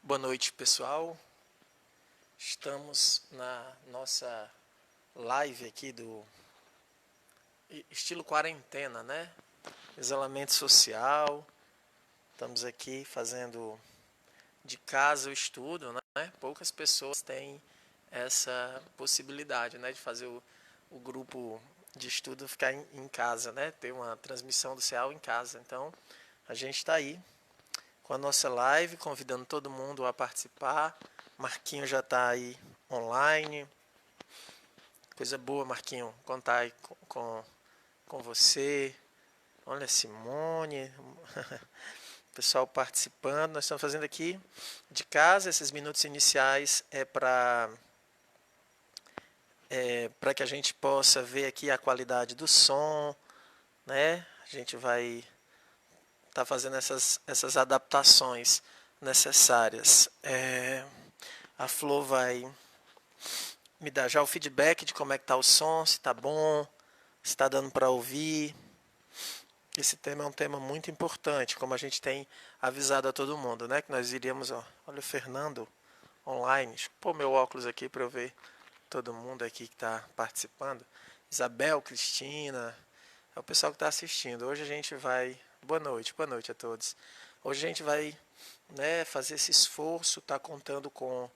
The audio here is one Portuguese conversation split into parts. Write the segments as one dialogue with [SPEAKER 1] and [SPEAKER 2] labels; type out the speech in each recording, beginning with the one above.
[SPEAKER 1] Boa noite, pessoal. Estamos na nossa live aqui do estilo quarentena, né? Isolamento social. Estamos aqui fazendo de casa o estudo, né? Poucas pessoas têm essa possibilidade, né? De fazer o grupo de estudo ficar em casa, né? Ter uma transmissão do CEAL em casa. Então, a gente está aí com a nossa live, convidando todo mundo a participar. Marquinho já está aí online. Coisa boa, Marquinho, contar aí com você. Olha, Simone, pessoal participando. Nós estamos fazendo aqui de casa. Esses minutos iniciais para que a gente possa ver aqui a qualidade do som, né? A gente vai estar fazendo essas adaptações necessárias. A Flor vai me dar já o feedback de como é que está o som, se está bom, se está dando para ouvir. Esse tema é um tema muito importante, como a gente tem avisado a todo mundo, né? Que nós iríamos, ó, olha o Fernando online. Deixa eu pôr meu óculos aqui para eu ver todo mundo aqui que está participando. Isabel, Cristina, é o pessoal que está assistindo. Hoje a gente vai... boa noite a todos. Hoje a gente vai, né, fazer esse esforço, tá contando com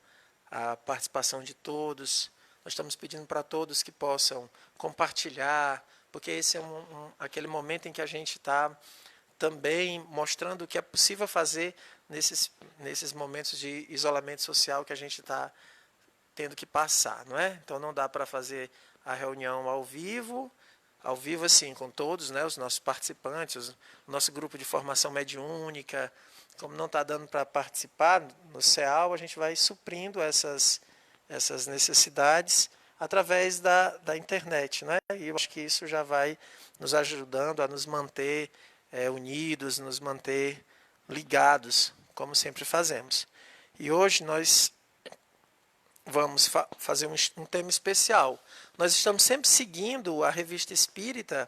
[SPEAKER 1] a participação de todos. Nós estamos pedindo para todos que possam compartilhar, porque esse é aquele momento em que a gente está também mostrando o que é possível fazer nesses momentos de isolamento social que a gente está tendo que passar, não é? Então não dá para fazer a reunião ao vivo assim, com todos, né, os nossos participantes, o nosso grupo de formação mediúnica. Como não está dando para participar no CEAL, a gente vai suprindo essas necessidades através da internet, né? E eu acho que isso já vai nos ajudando a nos manter unidos, nos manter ligados, como sempre fazemos. E hoje nós vamos fazer um tema especial. Nós estamos sempre seguindo a Revista Espírita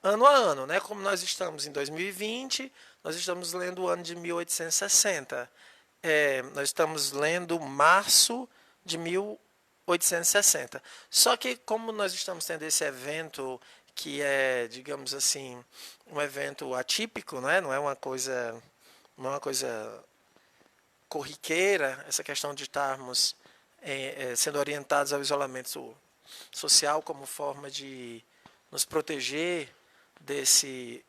[SPEAKER 1] ano a ano, né? Como nós estamos em 2020, nós estamos lendo o ano de 1860. Nós estamos lendo março de 1860. Só que como nós estamos tendo esse evento que é, digamos assim, um evento atípico, né? Não é uma coisa corriqueira, essa questão de estarmos sendo orientados ao isolamento social como forma de nos proteger desse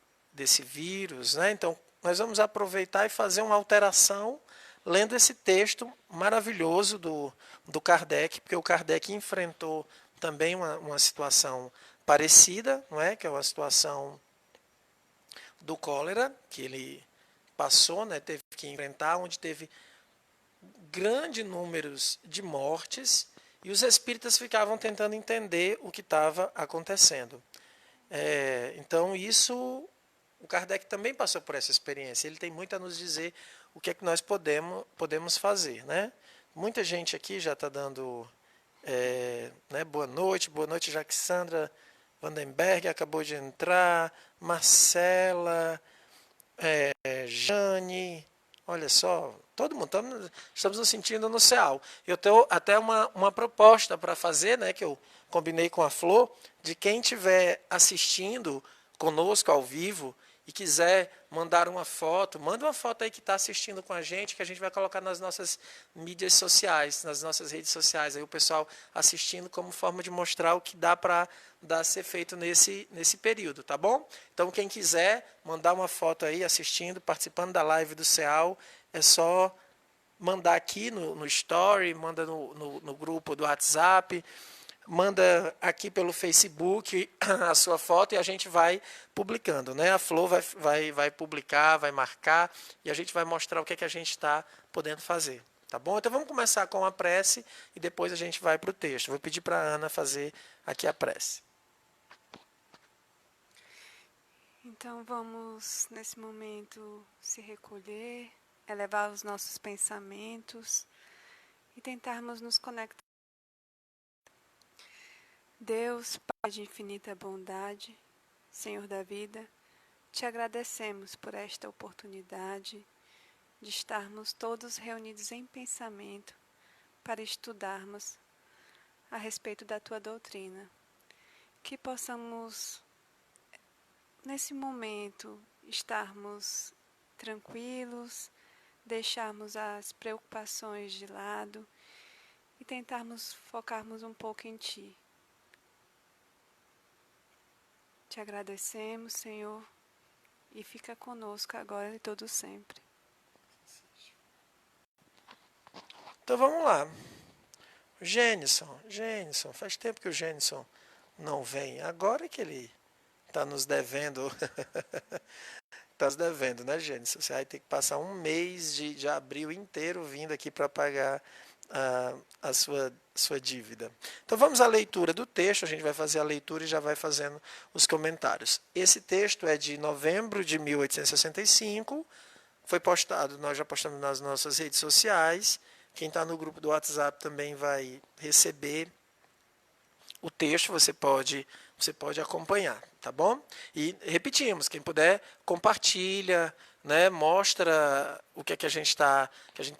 [SPEAKER 1] vírus, né? Então, nós vamos aproveitar e fazer uma alteração lendo esse texto maravilhoso do Kardec, porque o Kardec enfrentou também uma situação parecida, não é? Que é uma situação do cólera, que ele passou, né? Teve que enfrentar, onde teve grandes números de mortes e os espíritas ficavam tentando entender o que estava acontecendo. Então, isso, o Kardec também passou por essa experiência. Ele tem muito a nos dizer o que é que nós podemos fazer, né? Muita gente aqui já está dando né, boa noite, Jaquissandra Vandenberg acabou de entrar, Marcela, Jane, olha só, todo mundo, estamos nos sentindo no CEAL. Eu tenho até uma proposta para fazer, né, que eu combinei com a Flor, de quem estiver assistindo conosco ao vivo e quiser mandar uma foto, manda uma foto aí que está assistindo com a gente, que a gente vai colocar nas nossas mídias sociais, nas nossas redes sociais, aí o pessoal assistindo como forma de mostrar o que dá para ser feito nesse período, tá bom? Então, quem quiser mandar uma foto aí assistindo, participando da live do CEAL, é só mandar aqui no story, manda no grupo do WhatsApp, manda aqui pelo Facebook a sua foto e a gente vai publicando, né? A Flor vai publicar, vai marcar e a gente vai mostrar o que é que a gente está podendo fazer, tá bom? Então vamos começar com a prece e depois a gente vai para o texto. Vou pedir para a Ana fazer aqui a prece.
[SPEAKER 2] Então vamos, nesse momento, se recolher, elevar os nossos pensamentos e tentarmos nos conectar. Deus, Pai de infinita bondade, Senhor da vida, te agradecemos por esta oportunidade de estarmos todos reunidos em pensamento para estudarmos a respeito da Tua doutrina. Que possamos, nesse momento, estarmos tranquilos, deixarmos as preocupações de lado e tentarmos focarmos um pouco em Ti. Te agradecemos, Senhor, e fica conosco agora e todo sempre.
[SPEAKER 1] Então vamos lá. Gênison, faz tempo que o Gênison não vem. Agora que ele está nos devendo. Está nos devendo, né, Gênison? Você vai ter que passar um mês de abril inteiro vindo aqui para pagar a sua dívida. Então vamos à leitura do texto, a gente vai fazer a leitura e já vai fazendo os comentários. Esse texto é de novembro de 1865, foi postado, nós já postamos nas nossas redes sociais. Quem está no grupo do WhatsApp também vai receber o texto, você pode acompanhar, tá bom? E repetimos, quem puder, compartilha, né, mostra o que a gente tá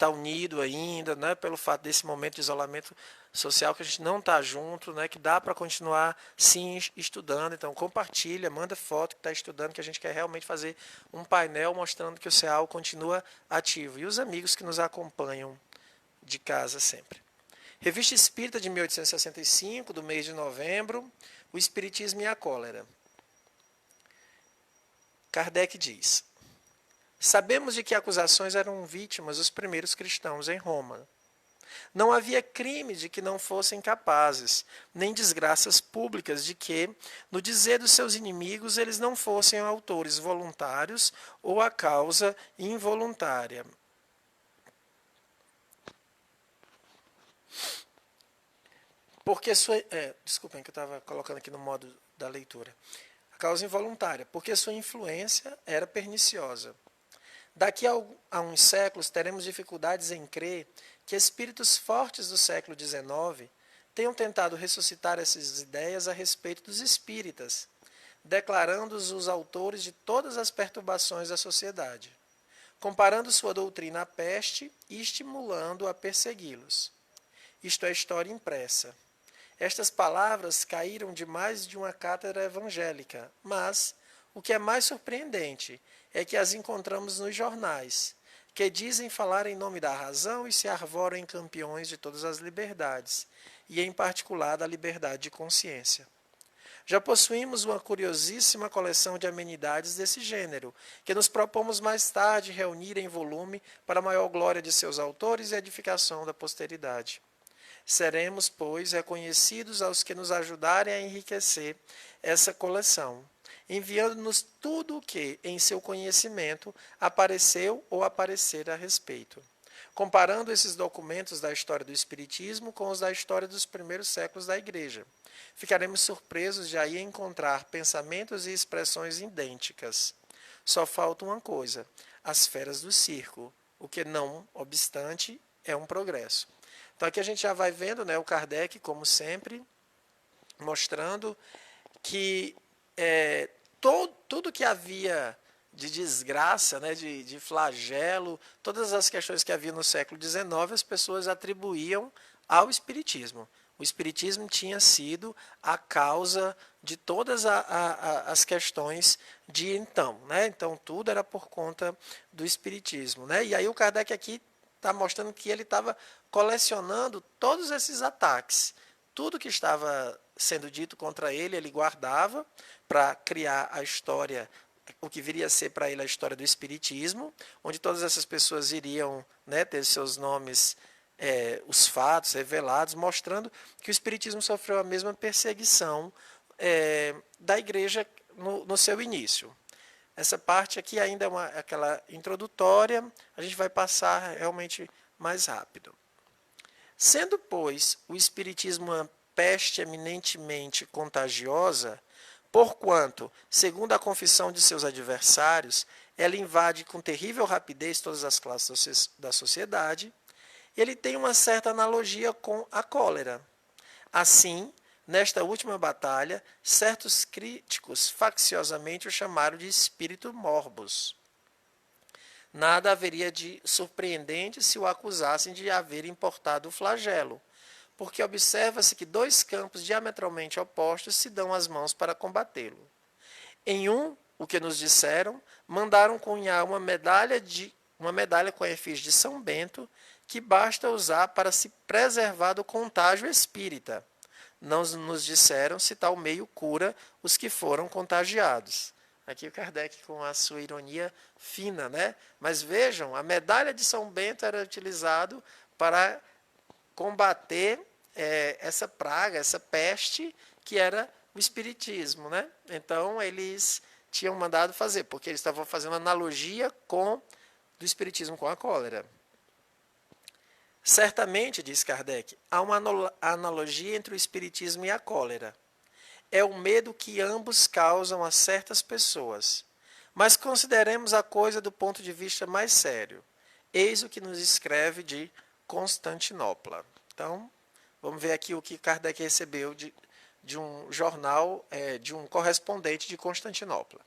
[SPEAKER 1] unido ainda, né, pelo fato desse momento de isolamento social que a gente não está junto, né, que dá para continuar sim estudando. Então compartilha, manda foto que está estudando, que a gente quer realmente fazer um painel mostrando que o CEAL continua ativo. E os amigos que nos acompanham de casa sempre. Revista Espírita de 1865, do mês de novembro, o Espiritismo e a Cólera. Kardec diz: sabemos de que acusações eram vítimas os primeiros cristãos em Roma. Não havia crime de que não fossem capazes, nem desgraças públicas de que, no dizer dos seus inimigos, eles não fossem autores voluntários ou a causa involuntária. Porque desculpem que eu estava colocando aqui no modo da leitura. A causa involuntária, porque sua influência era perniciosa. Daqui a uns séculos teremos dificuldades em crer que espíritos fortes do século XIX tenham tentado ressuscitar essas ideias a respeito dos espíritas, declarando-os os autores de todas as perturbações da sociedade, comparando sua doutrina à peste e estimulando-a a persegui-los. Isto é história impressa. Estas palavras caíram de mais de uma cátedra evangélica, mas o que é mais surpreendente é que as encontramos nos jornais, que dizem falar em nome da razão e se arvoram em campeões de todas as liberdades, e em particular da liberdade de consciência. Já possuímos uma curiosíssima coleção de amenidades desse gênero, que nos propomos mais tarde reunir em volume para a maior glória de seus autores e edificação da posteridade. Seremos, pois, reconhecidos aos que nos ajudarem a enriquecer essa coleção, enviando-nos tudo o que, em seu conhecimento, apareceu ou aparecer a respeito. Comparando esses documentos da história do Espiritismo com os da história dos primeiros séculos da Igreja, ficaremos surpresos de aí encontrar pensamentos e expressões idênticas. Só falta uma coisa: as feras do circo, o que, não obstante, é um progresso. Então aqui a gente já vai vendo, né, o Kardec, como sempre, mostrando que tudo que havia de desgraça, né, de flagelo, todas as questões que havia no século XIX, as pessoas atribuíam ao Espiritismo. O Espiritismo tinha sido a causa de todas as questões de então. Né? Então tudo era por conta do Espiritismo. Né? E aí o Kardec aqui está mostrando que ele estava colecionando todos esses ataques. Tudo que estava sendo dito contra ele, ele guardava para criar a história, o que viria a ser para ele a história do Espiritismo, onde todas essas pessoas iriam, né, ter seus nomes, os fatos revelados, mostrando que o Espiritismo sofreu a mesma perseguição da Igreja no seu início. Essa parte aqui ainda é aquela introdutória, a gente vai passar realmente mais rápido. Sendo, pois, o Espiritismo uma peste eminentemente contagiosa, porquanto, segundo a confissão de seus adversários, ela invade com terrível rapidez todas as classes da sociedade, ele tem uma certa analogia com a cólera. Assim, nesta última batalha, certos críticos facciosamente o chamaram de espírito morbus. nada haveria de surpreendente se o acusassem de haver importado o flagelo, porque observa-se que dois campos diametralmente opostos se dão as mãos para combatê-lo. Em um, o que nos disseram, mandaram cunhar uma medalha com a efígie de São Bento, que basta usar para se preservar do contágio espírita. Não nos disseram se tal meio cura os que foram contagiados. Aqui o Kardec com a sua ironia fina, né? Mas vejam, a medalha de São Bento era utilizado para combater essa praga, essa peste que era o espiritismo, né? Então eles tinham mandado fazer, porque eles estavam fazendo analogia do espiritismo com a cólera. Certamente, diz Kardec, há uma analogia entre o espiritismo e a cólera. É o medo que ambos causam a certas pessoas. Mas consideremos a coisa do ponto de vista mais sério. Eis o que nos escreve de Constantinopla. Então, vamos ver aqui o que Kardec recebeu de um jornal, de um correspondente de Constantinopla.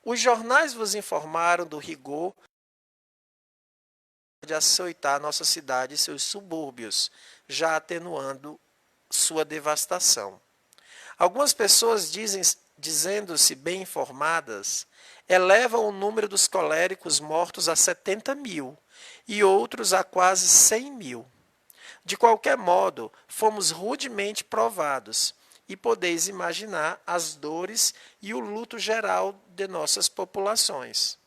[SPEAKER 1] Os jornais vos informaram do rigor de açoitar nossa cidade e seus subúrbios, já atenuando sua devastação. Algumas pessoas dizendo-se bem informadas, elevam o número dos coléricos mortos a 70.000 e outros a quase 100.000. De qualquer modo, fomos rudemente provados e podeis imaginar as dores e o luto geral de nossas populações.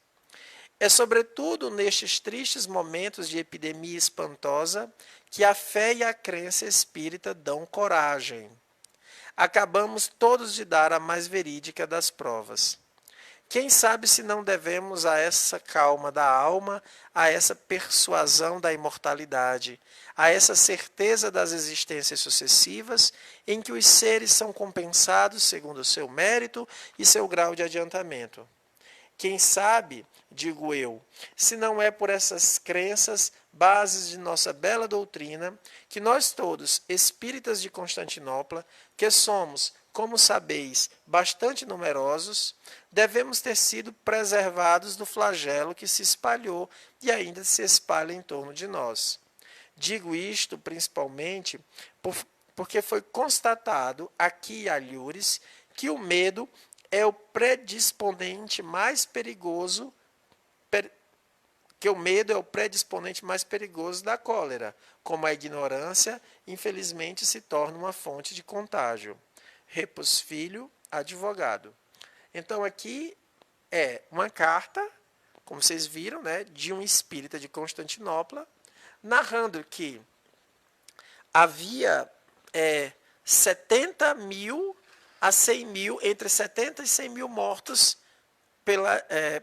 [SPEAKER 1] É sobretudo nestes tristes momentos de epidemia espantosa que a fé e a crença espírita dão coragem. Acabamos todos de dar a mais verídica das provas. Quem sabe se não devemos a essa calma da alma, a essa persuasão da imortalidade, a essa certeza das existências sucessivas, em que os seres são compensados segundo o seu mérito e seu grau de adiantamento. Quem sabe, digo eu, se não é por essas crenças, bases de nossa bela doutrina, que nós todos, espíritas de Constantinopla, que somos, como sabeis, bastante numerosos, devemos ter sido preservados do flagelo que se espalhou e ainda se espalha em torno de nós. Digo isto principalmente porque foi constatado aqui em Alhures que o medo é o predisponente mais perigoso, da cólera, como a ignorância, infelizmente, se torna uma fonte de contágio. Repos Filho, advogado. Então, aqui é uma carta, como vocês viram, né, de um espírita de Constantinopla, narrando que havia 70.000 a 100.000, entre 70 e 100.000 mortos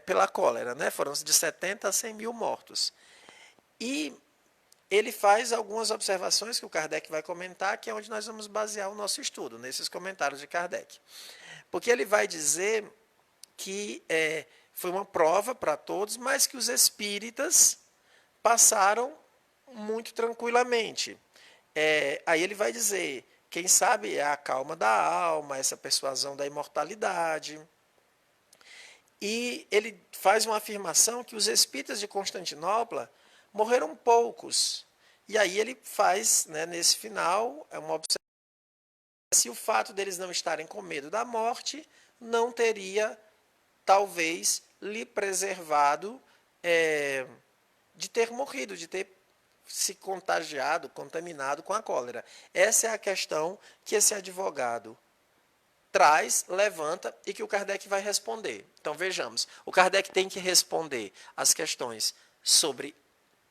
[SPEAKER 1] pela cólera, né? Foram de 70 a 100.000 mortos. E ele faz algumas observações que o Kardec vai comentar, que é onde nós vamos basear o nosso estudo, nesses comentários de Kardec. Porque ele vai dizer que foi uma prova para todos, mas que os espíritas passaram muito tranquilamente. Aí ele vai dizer, quem sabe é a calma da alma, essa persuasão da imortalidade. E ele faz uma afirmação que os espíritas de Constantinopla morreram poucos. E aí ele faz, né, nesse final, uma observação se o fato deles não estarem com medo da morte não teria, talvez, lhe preservado de ter morrido, de ter se contagiado, contaminado com a cólera. Essa é a questão que esse advogado traz, levanta e que o Kardec vai responder. Então vejamos, o Kardec tem que responder as questões sobre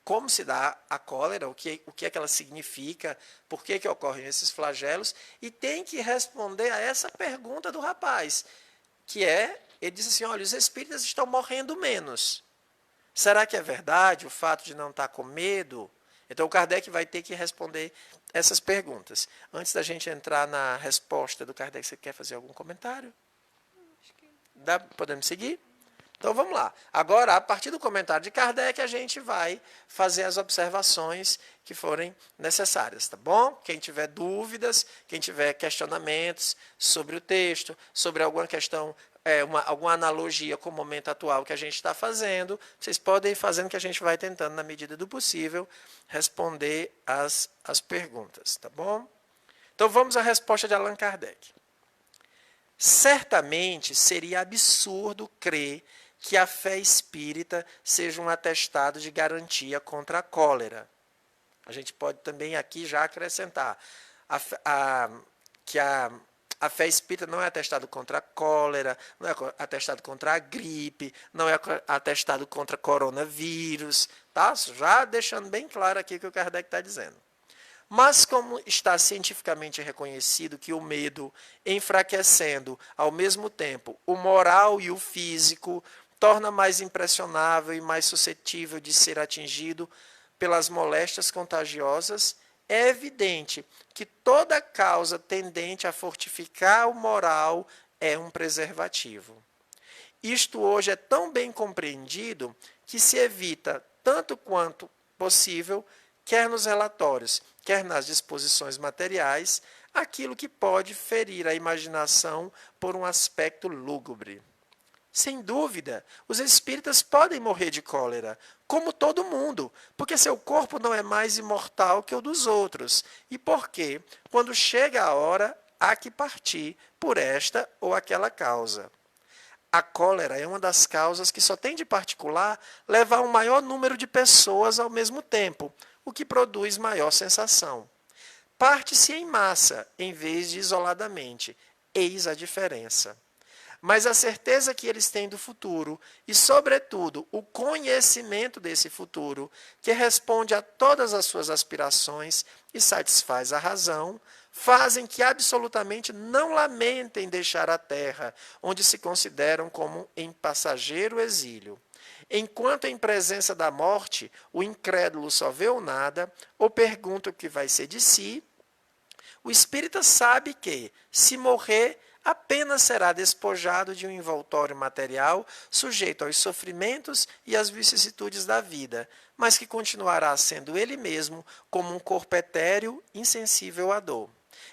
[SPEAKER 1] como se dá a cólera, o que é que ela significa, por que ocorrem esses flagelos, e tem que responder a essa pergunta do rapaz, que ele diz assim, olha, os espíritas estão morrendo menos. Será que é verdade o fato de não estar com medo? Então, o Kardec vai ter que responder essas perguntas. Antes da gente entrar na resposta do Kardec, você quer fazer algum comentário? Podemos seguir? Então, vamos lá. Agora, a partir do comentário de Kardec, a gente vai fazer as observações que forem necessárias, tá bom? Quem tiver dúvidas, quem tiver questionamentos sobre o texto, sobre alguma questão alguma analogia com o momento atual que a gente está fazendo, vocês podem ir fazendo que a gente vai tentando, na medida do possível, responder as perguntas, tá bom? Então vamos à resposta de Allan Kardec. Certamente seria absurdo crer que a fé espírita seja um atestado de garantia contra a cólera. A gente pode também aqui já acrescentar que a fé espírita não é atestado contra a cólera, não é atestado contra a gripe, não é atestado contra coronavírus, tá? Já deixando bem claro aqui o que o Kardec está dizendo. Mas como está cientificamente reconhecido que o medo, enfraquecendo ao mesmo tempo o moral e o físico, torna mais impressionável e mais suscetível de ser atingido pelas moléstias contagiosas, é evidente que toda causa tendente a fortificar o moral é um preservativo. Isto hoje é tão bem compreendido que se evita, tanto quanto possível, quer nos relatórios, quer nas disposições materiais, aquilo que pode ferir a imaginação por um aspecto lúgubre. Sem dúvida, os espíritas podem morrer de cólera, como todo mundo, porque seu corpo não é mais imortal que o dos outros, e porque, quando chega a hora, há que partir por esta ou aquela causa. A cólera é uma das causas que só tem de particular levar um maior número de pessoas ao mesmo tempo, o que produz maior sensação. Parte-se em massa, em vez de isoladamente. Eis a diferença. Mas a certeza que eles têm do futuro e, sobretudo, o conhecimento desse futuro, que responde a todas as suas aspirações e satisfaz a razão, fazem que absolutamente não lamentem deixar a terra, onde se consideram como em passageiro exílio. Enquanto em presença da morte, o incrédulo só vê o nada, ou pergunta o que vai ser de si, o espírita sabe que, se morrer, apenas será despojado de um envoltório material sujeito aos sofrimentos e às vicissitudes da vida, mas que continuará sendo ele mesmo como um corpo etéreo, insensível à dor,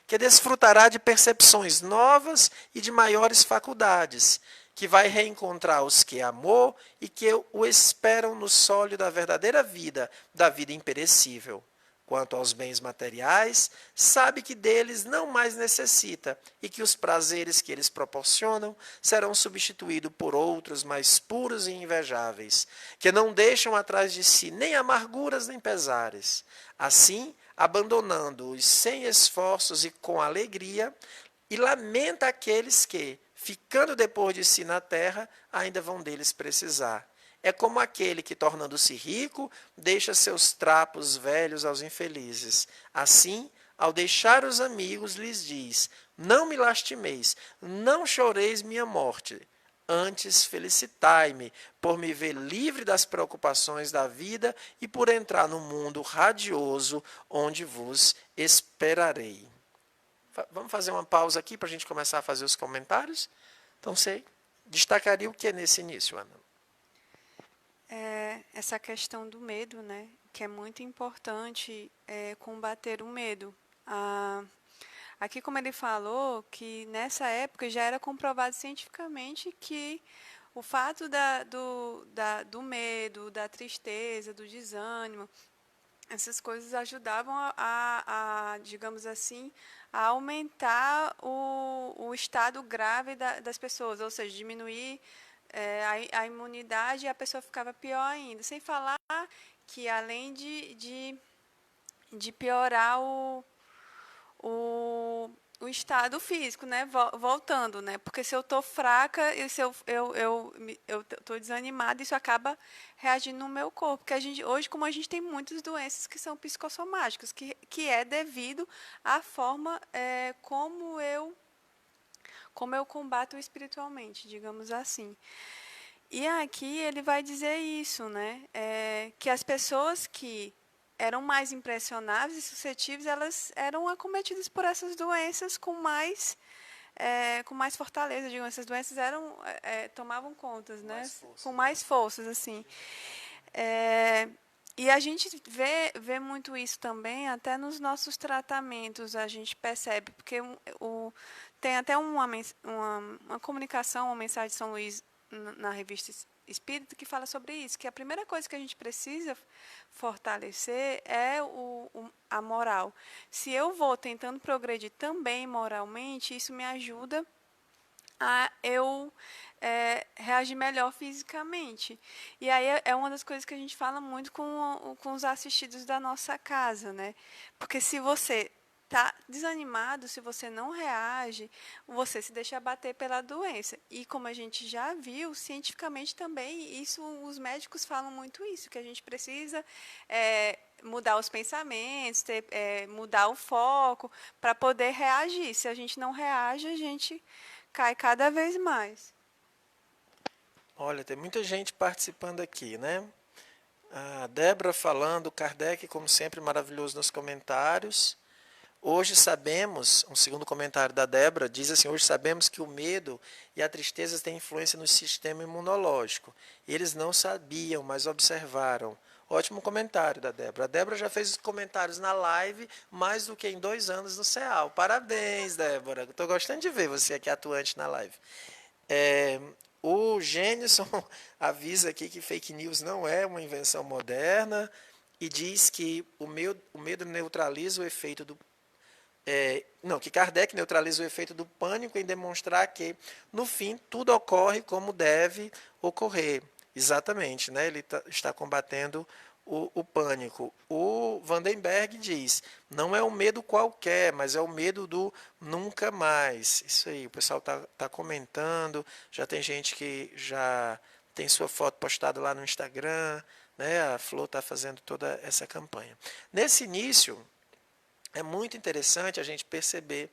[SPEAKER 1] que desfrutará de percepções novas e de maiores faculdades, que vai reencontrar os que amou e que o esperam no sólio da verdadeira vida, da vida imperecível. Quanto aos bens materiais, sabe que deles não mais necessita e que os prazeres que eles proporcionam serão substituídos por outros mais puros e invejáveis, que não deixam atrás de si nem amarguras nem pesares. Assim, abandonando-os sem esforços e com alegria, e lamenta aqueles que, ficando depois de si na terra, ainda vão deles precisar. É como aquele que, tornando-se rico, deixa seus trapos velhos aos infelizes. Assim, ao deixar os amigos, lhes diz: não me lastimeis, não choreis minha morte. Antes felicitai-me por me ver livre das preocupações da vida e por entrar no mundo radioso onde vos esperarei. Vamos fazer uma pausa aqui para a gente começar a fazer os comentários? Então, você destacaria o que nesse início, Ana?
[SPEAKER 2] Essa questão do medo, né? Que é muito importante combater o medo. Aqui, como ele falou, que nessa época já era comprovado cientificamente que o fato do medo, da tristeza, do desânimo, essas coisas ajudavam digamos assim, a aumentar o estado grave das pessoas, ou seja, diminuir a imunidade, e a pessoa ficava pior ainda. Sem falar que, além de piorar o estado físico, né? Voltando, né? Porque se eu estou fraca, e se eu estou desanimada, isso acaba reagindo no meu corpo. Porque hoje, como a gente tem muitas doenças que são psicossomáticas, que é devido à forma como eu combato espiritualmente, digamos assim. E aqui ele vai dizer isso, né? Que as pessoas que eram mais impressionáveis e suscetíveis, elas eram acometidas por essas doenças com mais fortaleza, digamos. Essas doenças tomavam contas, né? Com mais forças, assim. E a gente vê muito isso também, até nos nossos tratamentos, a gente percebe, porque tem até uma comunicação, uma mensagem de São Luís na revista Espírito que fala sobre isso, que a primeira coisa que a gente precisa fortalecer é a moral. Se eu vou tentando progredir também moralmente, isso me ajuda a eu reagir melhor fisicamente. E aí é uma das coisas que a gente fala muito com os assistidos da nossa casa, né? Porque se você está desanimado, se você não reage, você se deixa abater pela doença. E como a gente já viu, cientificamente também, isso os médicos falam muito isso, que a gente precisa mudar os pensamentos, mudar o foco para poder reagir. Se a gente não reage, a gente cai cada vez mais.
[SPEAKER 1] Olha, tem muita gente participando aqui, né? A Débora falando, Kardec, como sempre, maravilhoso nos comentários. Hoje sabemos, um segundo comentário da Débora, diz assim, hoje sabemos que o medo e a tristeza têm influência no sistema imunológico. Eles não sabiam, mas observaram. Ótimo comentário da Débora. A Débora já fez os comentários na live mais do que em 2 anos no CEAL. Parabéns, Débora. Estou gostando de ver você aqui atuante na live. O Gênison avisa aqui que fake news não é uma invenção moderna e diz que o medo neutraliza o efeito do não, que Kardec neutraliza o efeito do pânico em demonstrar que, no fim, tudo ocorre como deve ocorrer. Exatamente, né? Ele está combatendo o pânico. O Vandenberg diz, não é um medo qualquer, mas é o medo do nunca mais. Isso aí, o pessoal está comentando, já tem gente que já tem sua foto postada lá no Instagram, né? A Flor está fazendo toda essa campanha. Nesse início, é muito interessante a gente perceber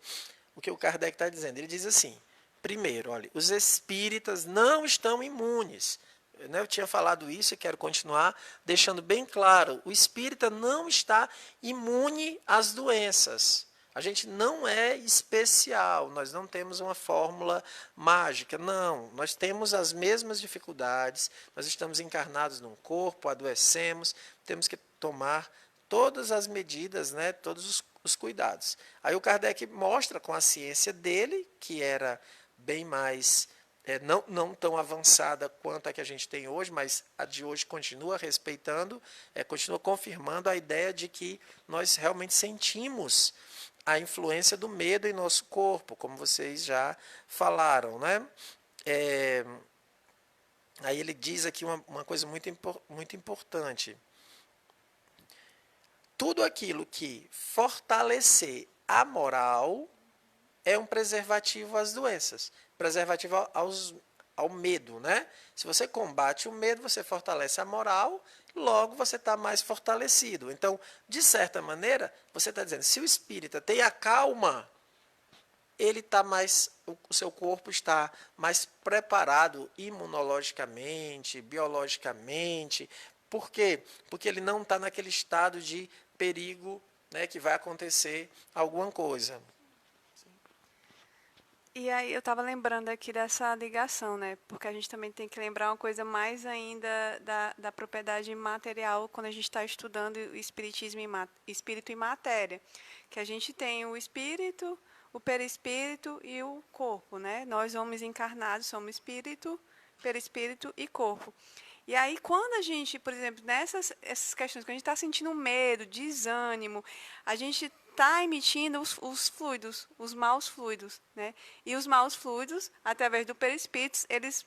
[SPEAKER 1] o que o Kardec está dizendo. Ele diz assim, primeiro, olha, os espíritas não estão imunes. Eu tinha falado isso e quero continuar deixando bem claro, o espírita não está imune às doenças. A gente não é especial, nós não temos uma fórmula mágica, não. Nós temos as mesmas dificuldades, nós estamos encarnados num corpo, adoecemos, temos que tomar todas as medidas, né, todos os cuidados. Aí o Kardec mostra com a ciência dele, que era bem mais, não tão avançada quanto a que a gente tem hoje, mas a de hoje continua respeitando, continua confirmando a ideia de que nós realmente sentimos a influência do medo em nosso corpo, como vocês já falaram, né? Aí ele diz aqui uma coisa muito importante. Tudo aquilo que fortalecer a moral é um preservativo às doenças, preservativo ao medo, né? Se você combate o medo, você fortalece a moral, logo você está mais fortalecido. Então, de certa maneira, você está dizendo, se o espírita tem a calma, ele está mais, o seu corpo está mais preparado imunologicamente, biologicamente. Por quê? Porque ele não está naquele estado de perigo, né, que vai acontecer alguma coisa.
[SPEAKER 2] E aí eu estava lembrando aqui dessa ligação, né? Porque a gente também tem que lembrar uma coisa mais ainda da propriedade material quando a gente está estudando o espiritismo espírito e matéria. Que a gente tem o espírito, o perispírito e o corpo, né? Nós, homens encarnados, somos espírito, perispírito e corpo. E aí, quando a gente, por exemplo, essas questões, que a gente está sentindo medo, desânimo, a gente está emitindo os fluidos, os maus fluidos, né? E os maus fluidos, através do perispírito, eles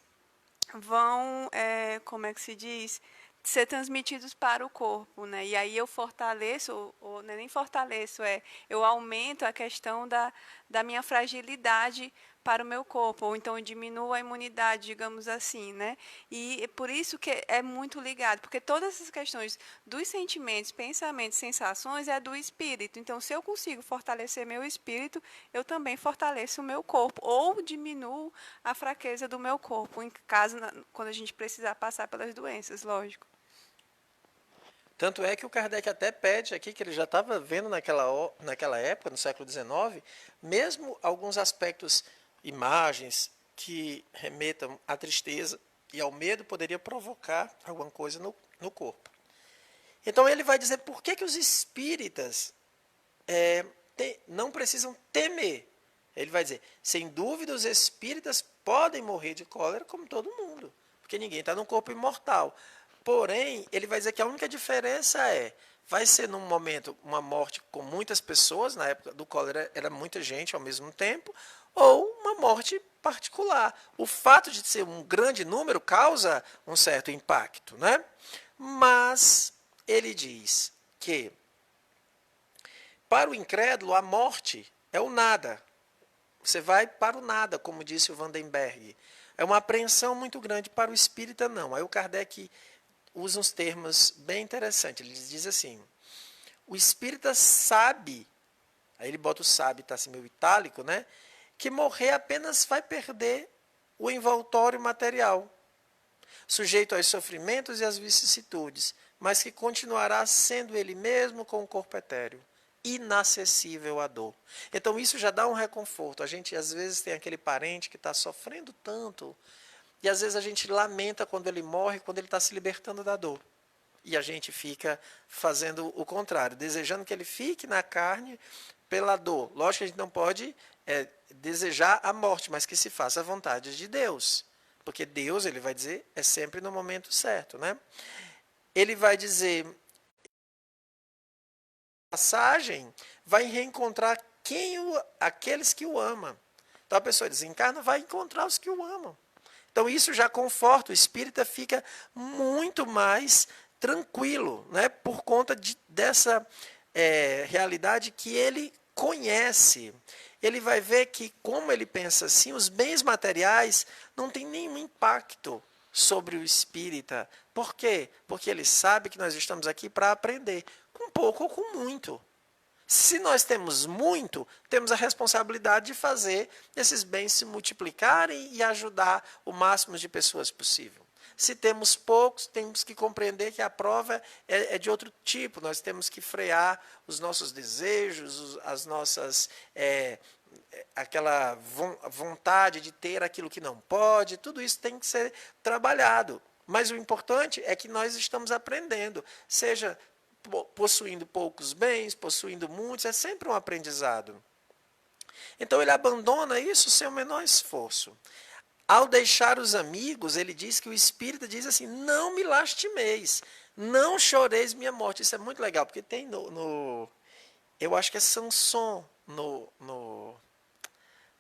[SPEAKER 2] vão, como é que se diz, ser transmitidos para o corpo, né? E aí eu fortaleço, ou não é nem fortaleço, eu aumento a questão da minha fragilidade para o meu corpo, ou então eu diminuo a imunidade, digamos assim, né? E é por isso que é muito ligado, porque todas essas questões dos sentimentos, pensamentos, sensações é do espírito. Então, se eu consigo fortalecer meu espírito, eu também fortaleço o meu corpo, ou diminuo a fraqueza do meu corpo, em caso, quando a gente precisar passar pelas doenças, lógico.
[SPEAKER 1] Tanto é que o Kardec até pede aqui, que ele já estava vendo naquela época, no século XIX, mesmo alguns aspectos, imagens que remetam à tristeza e ao medo, poderia provocar alguma coisa no corpo. Então ele vai dizer por que os espíritas não precisam temer. Ele vai dizer, sem dúvida os espíritas podem morrer de cólera como todo mundo, porque ninguém está num corpo imortal. Porém, ele vai dizer que a única diferença vai ser num momento uma morte com muitas pessoas, na época do cólera era muita gente ao mesmo tempo, ou uma morte particular. O fato de ser um grande número causa um certo impacto, né? Mas ele diz que para o incrédulo a morte é o nada. Você vai para o nada, como disse o Vandenberg. É uma apreensão muito grande. Para o espírita, não. Aí o Kardec usa uns termos bem interessantes. Ele diz assim, o espírita sabe, aí ele bota o sabe, está assim meio itálico, né? Que morrer apenas vai perder o envoltório material, sujeito aos sofrimentos e às vicissitudes, mas que continuará sendo ele mesmo com o corpo etéreo, inacessível à dor. Então isso já dá um reconforto. A gente às vezes tem aquele parente que está sofrendo tanto, e às vezes a gente lamenta quando ele morre, quando ele está se libertando da dor. E a gente fica fazendo o contrário, desejando que ele fique na carne pela dor. Lógico que a gente não pode desejar a morte, mas que se faça a vontade de Deus. Porque Deus, ele vai dizer, é sempre no momento certo, né? Ele vai dizer, passagem, vai reencontrar aqueles que o amam. Então a pessoa desencarna, vai encontrar os que o amam. Então isso já conforta, o espírita fica muito mais tranquilo, né, por conta dessa realidade que ele conhece. Ele vai ver que, como ele pensa assim, os bens materiais não têm nenhum impacto sobre o espírita. Por quê? Porque ele sabe que nós estamos aqui para aprender, com pouco ou com muito. Se nós temos muito, temos a responsabilidade de fazer esses bens se multiplicarem e ajudar o máximo de pessoas possível. Se temos poucos, temos que compreender que a prova é de outro tipo. Nós temos que frear os nossos desejos, as nossas aquela vontade de ter aquilo que não pode. Tudo isso tem que ser trabalhado. Mas o importante é que nós estamos aprendendo, seja possuindo poucos bens, possuindo muitos, é sempre um aprendizado. Então ele abandona isso sem o menor esforço. Ao deixar os amigos, ele diz que o espírita diz assim, não me lastimeis, não choreis minha morte. Isso é muito legal, porque tem eu acho que é Sanson, no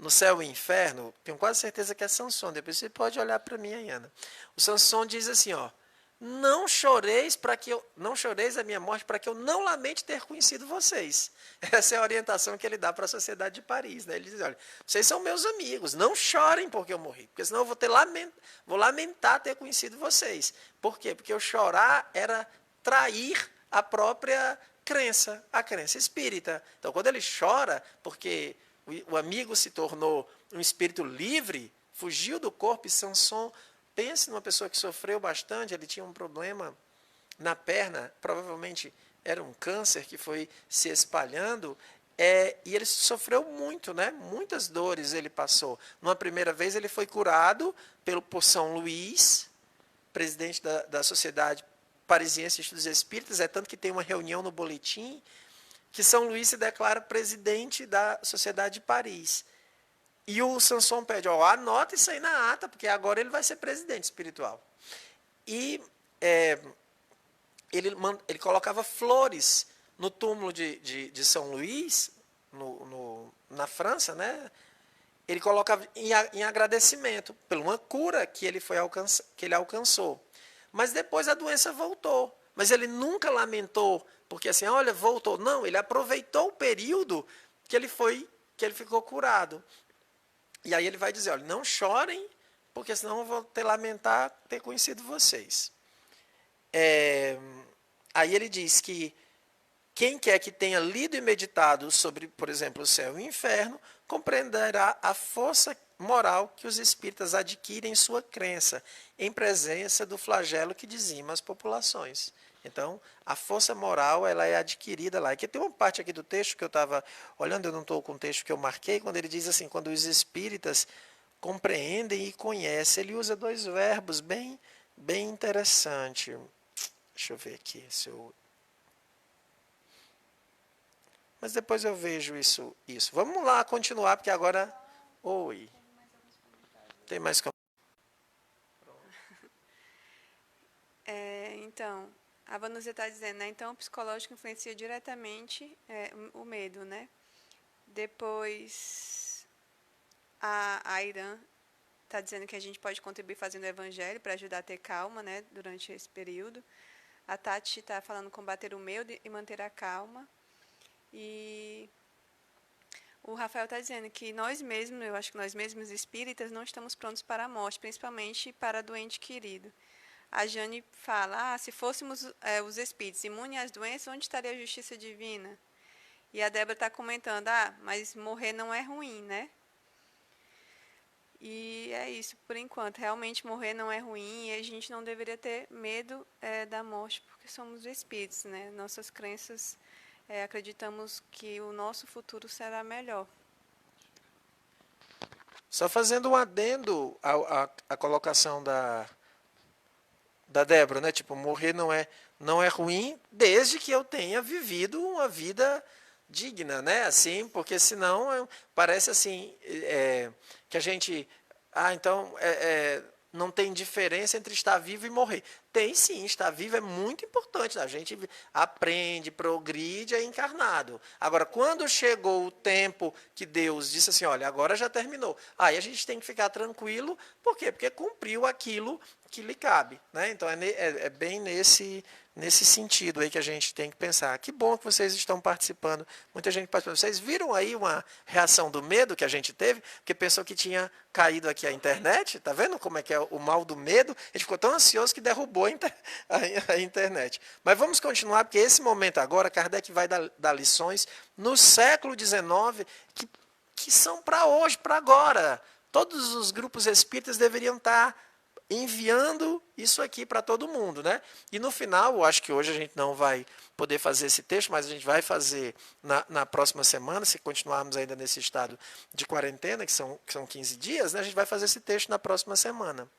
[SPEAKER 1] Céu e Inferno, tenho quase certeza que é Sanson, depois você pode olhar para mim aí, Ana. O Sanson diz assim, ó, não choreis a minha morte para que eu não lamente ter conhecido vocês. Essa é a orientação que ele dá para a sociedade de Paris, né? Ele diz, olha, vocês são meus amigos, não chorem porque eu morri, porque senão eu vou lamentar ter conhecido vocês. Por quê? Porque eu chorar era trair a própria crença, a crença espírita. Então, quando ele chora, porque o amigo se tornou um espírito livre, fugiu do corpo, e Sanson, pense numa pessoa que sofreu bastante, ele tinha um problema na perna, provavelmente era um câncer que foi se espalhando, e ele sofreu muito, né? Muitas dores ele passou. Numa primeira vez ele foi curado por São Luís, presidente da Sociedade Parisiense de Estudos Espíritas, tanto que tem uma reunião no boletim, que São Luís se declara presidente da Sociedade de Paris. E o Sanson pede, anota isso aí na ata, porque agora ele vai ser presidente espiritual. E ele colocava flores no túmulo de São Luís, na França, né? Ele colocava em agradecimento por uma cura que ele alcançou. Mas depois a doença voltou. Mas ele nunca lamentou, porque assim, olha, voltou. Não, ele aproveitou o período que ele ficou curado. E aí ele vai dizer, olha, não chorem, porque senão eu vou lamentar ter conhecido vocês. Aí ele diz que quem quer que tenha lido e meditado sobre, por exemplo, o céu e o inferno, compreenderá a força moral que os espíritas adquirem em sua crença, em presença do flagelo que dizima as populações. Então, a força moral ela é adquirida lá. Aqui tem uma parte aqui do texto que eu estava olhando, eu não estou com o texto que eu marquei, quando ele diz assim, quando os espíritas compreendem e conhecem, ele usa dois verbos bem interessantes. Deixa eu ver aqui se eu mas depois eu vejo isso. Vamos lá continuar, porque agora... Oi. Tem mais comentários?
[SPEAKER 2] Então, a Vanúzia está dizendo, né? Então, o psicológico influencia diretamente o medo, né? Depois, a Irã está dizendo que a gente pode contribuir fazendo o evangelho para ajudar a ter calma, né? Durante esse período. A Tati está falando combater o medo e manter a calma. E o Rafael está dizendo que nós mesmos, eu acho que nós mesmos espíritas, não estamos prontos para a morte, principalmente para doente querido. A Jane fala, se fôssemos os espíritos imunes às doenças, onde estaria a justiça divina? E a Débora está comentando, mas morrer não é ruim, né? E é isso, por enquanto. Realmente morrer não é ruim e a gente não deveria ter medo da morte, porque somos espíritos, né? Nossas crenças, acreditamos que o nosso futuro será melhor.
[SPEAKER 1] Só fazendo um adendo à colocação da Débora, né? Tipo, morrer não é ruim desde que eu tenha vivido uma vida digna, né? Assim, porque senão parece assim que a gente, então não tem diferença entre estar vivo e morrer. Tem sim, estar vivo é muito importante. A gente aprende, progride, é encarnado. Agora, quando chegou o tempo que Deus disse assim, olha, agora já terminou. Aí a gente tem que ficar tranquilo. Por quê? Porque cumpriu aquilo que lhe cabe. Né? Então, é bem nesse sentido aí que a gente tem que pensar. Que bom que vocês estão participando. Muita gente participando. Vocês viram aí uma reação do medo que a gente teve? Porque pensou que tinha caído aqui a internet. Tá vendo como é que é o mal do medo? A gente ficou tão ansioso que derrubou a internet. Mas vamos continuar, porque esse momento agora, Kardec vai dar lições no século XIX que são para hoje, para agora. Todos os grupos espíritas deveriam estar enviando isso aqui para todo mundo, né? E no final, eu acho que hoje a gente não vai poder fazer esse texto, mas a gente vai fazer na próxima semana, se continuarmos ainda nesse estado de quarentena, que são 15 dias, né? A gente vai fazer esse texto na próxima semana.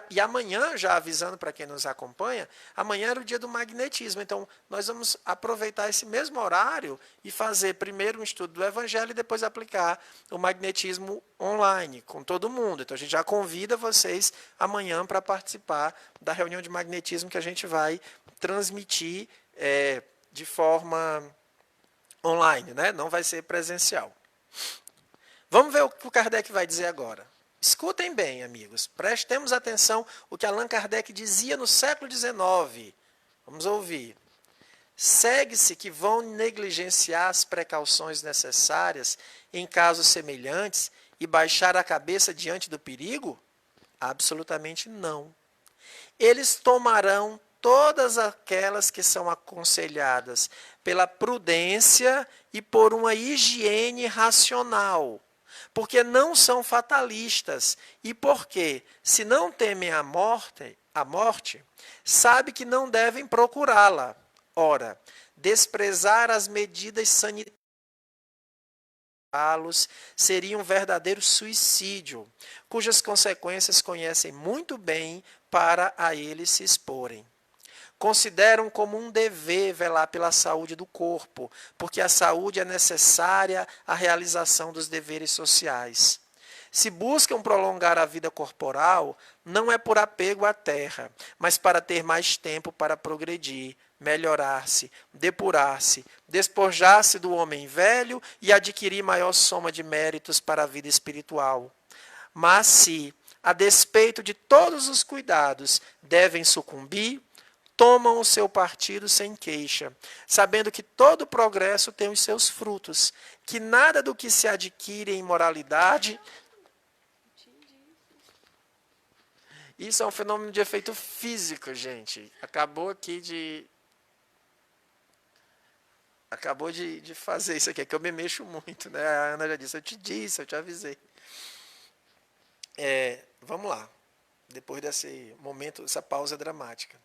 [SPEAKER 1] E amanhã, já avisando para quem nos acompanha, amanhã era o dia do magnetismo. Então, nós vamos aproveitar esse mesmo horário e fazer primeiro um estudo do Evangelho e depois aplicar o magnetismo online, com todo mundo. Então, a gente já convida vocês amanhã para participar da reunião de magnetismo que a gente vai transmitir de forma online, né? Não vai ser presencial. Vamos ver o que o Kardec vai dizer agora. Escutem bem, amigos. Prestemos atenção o que Allan Kardec dizia no século XIX. Vamos ouvir. Segue-se que vão negligenciar as precauções necessárias em casos semelhantes e baixar a cabeça diante do perigo? Absolutamente não. Eles tomarão todas aquelas que são aconselhadas pela prudência e por uma higiene racional, porque não são fatalistas e porque, se não temem a morte, sabe que não devem procurá-la. Ora, desprezar as medidas sanitárias seria um verdadeiro suicídio, cujas consequências conhecem muito bem para a eles se exporem. Consideram como um dever velar pela saúde do corpo, porque a saúde é necessária à realização dos deveres sociais. Se buscam prolongar a vida corporal, não é por apego à terra, mas para ter mais tempo para progredir, melhorar-se, depurar-se, despojar-se do homem velho e adquirir maior soma de méritos para a vida espiritual. Mas se, a despeito de todos os cuidados, devem sucumbir, tomam o seu partido sem queixa, sabendo que todo progresso tem os seus frutos, que nada do que se adquire em moralidade... Isso é um fenômeno de efeito físico, gente. Acabou de fazer isso aqui, é que eu me mexo muito, né? A Ana já disse, eu te avisei. Vamos lá. Depois desse momento, essa pausa dramática.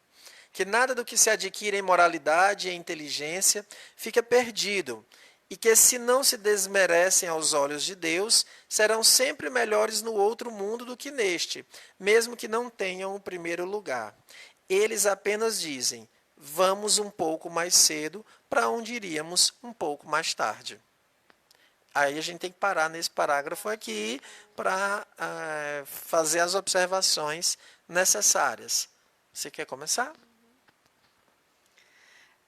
[SPEAKER 1] Que nada do que se adquire em moralidade e em inteligência fica perdido, e que se não se desmerecem aos olhos de Deus, serão sempre melhores no outro mundo do que neste, mesmo que não tenham o primeiro lugar. Eles apenas dizem, vamos um pouco mais cedo para onde iríamos um pouco mais tarde. Aí a gente tem que parar nesse parágrafo aqui para fazer as observações necessárias. Você quer começar?